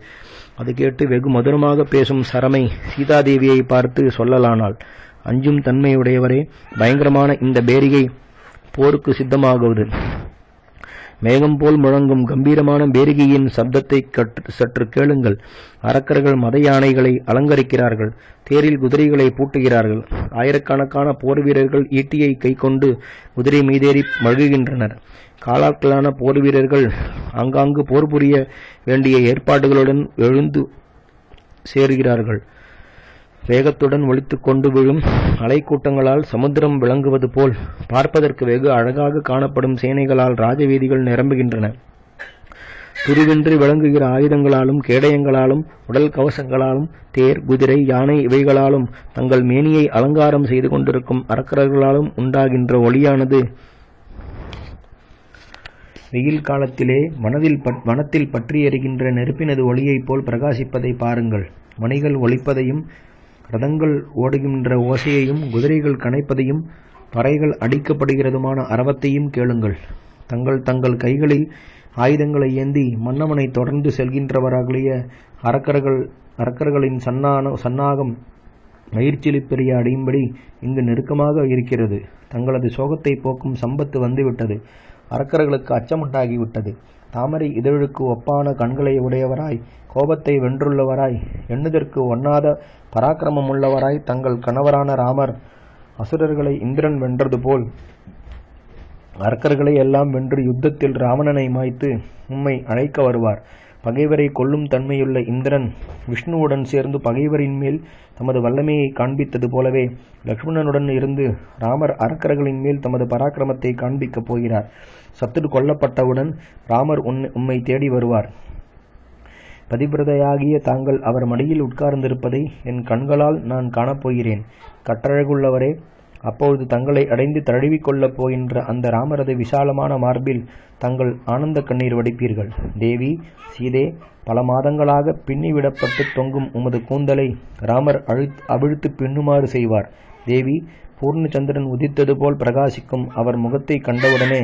அது கேட்டு வெகு மதுரமாக பேசும் சரமை சீதாதேவியை பார்த்து சொல்லலானாள். அஞ்சும் தன்மையுடையவரே, பயங்கரமான இந்த பேரிகை போருக்கு சித்தமாகுவது. மேகம் போல் முழங்கும் கம்பீரமான பேரிகையின் சப்தத்தை சற்று கேளுங்கள். அரக்கர்கள் மத யானைகளை அலங்கரிக்கிறார்கள், தேரில் குதிரைகளை பூட்டுகிறார்கள். ஆயிரக்கணக்கான போர் வீரர்கள் ஈட்டியை கை கொண்டு குதிரை மீதேறி மழுகின்றனர். காலாட்களான போர் வீரர்கள் ஆங்காங்கு போர் புரிய வேண்டிய ஏற்பாடுகளுடன் எழுந்து சேர்கிறார்கள். வேகத்துடன் ஒலித்துக் கொண்டு விழும் அலைக்கூட்டங்களால் சமுத்திரம் விளங்குவது போல் பார்ப்பதற்கு வெகு அழகாக காணப்படும் சேனைகளால் ராஜவீதிகள் நிரம்புகின்றன. துருவின்றி விளங்குகிற ஆயுதங்களாலும் கேடயங்களாலும் உடல் கவசங்களாலும் தேர் குதிரை யானை இவைகளாலும் தங்கள் மேனியை அலங்காரம் செய்து கொண்டிருக்கும் அரக்கர்களாலும் உண்டாகின்ற ஒளியானது வெயில் காலத்திலே வனத்தில் பற்றி எறிகின்ற நெருப்பினது ஒளியைப் போல் பிரகாசிப்பதை பாருங்கள். மணிகள் ஒலிப்பதையும் ரதங்கள் ஓடுகின்ற ஓசையையும் குதிரைகள் கனைப்பதையும் பறைகள் அடிக்கப்படுகிறதுமான அரவத்தையும் கேளுங்கள். தங்கள் கைகளில் ஆயுதங்களை ஏந்தி மன்னவனை தொடர்ந்து செல்கின்றவர்களைய அரக்கர்களின் சன்னாகம் மயிர்ச்சிலிப்பெரிய அடையும்படி இங்கு நெருக்கமாக இருக்கிறது. தங்களது சோகத்தை போக்கும் சம்பத்து வந்துவிட்டது. அரக்கர்களுக்கு அச்சமுண்டாகிவிட்டது. தாமரை இதழுக்கு ஒப்பான கண்களை உடையவராய், கோபத்தை வென்றுள்ளவராய், எண்ணுதற்கு ஒண்ணாத பராக்கிரமம் உள்ளவராய் தங்கள் கணவரான ராமர் அசுரர்களை இந்திரன் வென்றது போல் அரக்கர்களை எல்லாம் வென்று யுத்தத்தில் ராவணனை மாய்த்து உம்மை அழைக்க வருவார். பகைவரை கொல்லும் தன்மையுள்ள இந்திரன் விஷ்ணுவுடன் சேர்ந்து பகைவரின் மேல் தமது வல்லமையை காண்பித்தது போலவே லக்ஷ்மணனுடன் இருந்து ராமர் அரக்கர்களின் மேல் தமது பராக்கிரமத்தை காண்பிக்கப் போகிறார். சத்துரு கொல்லப்பட்டவுடன் ராமர் உம்மை தேடி வருவார். பதிவிரதையாகிய தாங்கள் அவர் மடியில் உட்கார்ந்திருப்பதை என் கண்களால் நான் காணப்போகிறேன். கட்டழகுள்ளவரே, அப்பொழுது தங்களை அடைந்து தழுவிக்கொள்ளப் போகின்ற அந்த ராமரது விசாலமான மார்பில் தங்கள் ஆனந்த கண்ணீர் வடிப்பீர்கள். தேவி சீதே, பல மாதங்களாக பின்னிவிடப்பட்டு தொங்கும் உமது கூந்தலை ராமர் அவிழ்த்து பின்னுமாறு செய்வார். தேவி, பூர்ணச்சந்திரன் உதித்தது போல் பிரகாசிக்கும் அவர் முகத்தை கண்டவுடனே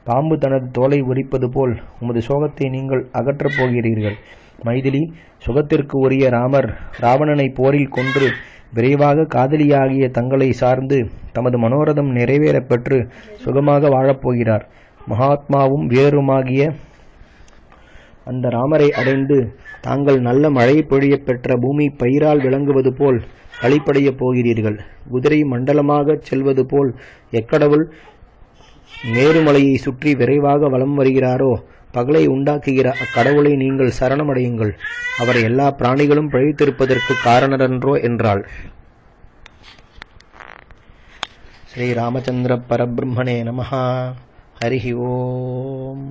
பாம்பு தனது தோலை உரிப்பது போல் உமது சோகத்தை நீங்கள் அகற்றப் போகிறீர்கள். மைதிலி, சுகத்திற்கு உரிய ராமர் ராவணனை போரில் கொன்று விரைவாக காதலியாகிய தங்களை சார்ந்து தமது மனோரதம் நிறைவேறப் பெற்று சுகமாக வாழப்போகிறார். மகாத்மாவும் வீரருமாகிய அந்த ராமரை அடைந்து தாங்கள் நல்ல மழை பொழிய பெற்ற பூமி பயிரால் விளங்குவது போல் களிப்படையப் போகிறீர்கள். குதிரை மண்டலமாக செல்வது போல் எக்கடவுள் மேருமலையை சுற்றி விரைவாக வலம் வருகிறாரோ, பகலை உண்டாக்குகிற அக்கடவுளை நீங்கள் சரணமடையுங்கள். அவர் எல்லா பிராணிகளும் பழித்திருப்பதற்கு காரணரன்றோ என்றாள். ஸ்ரீ ராமச்சந்திர பரபிரம்மணே நமஹ. ஹரிஹி ஓம்.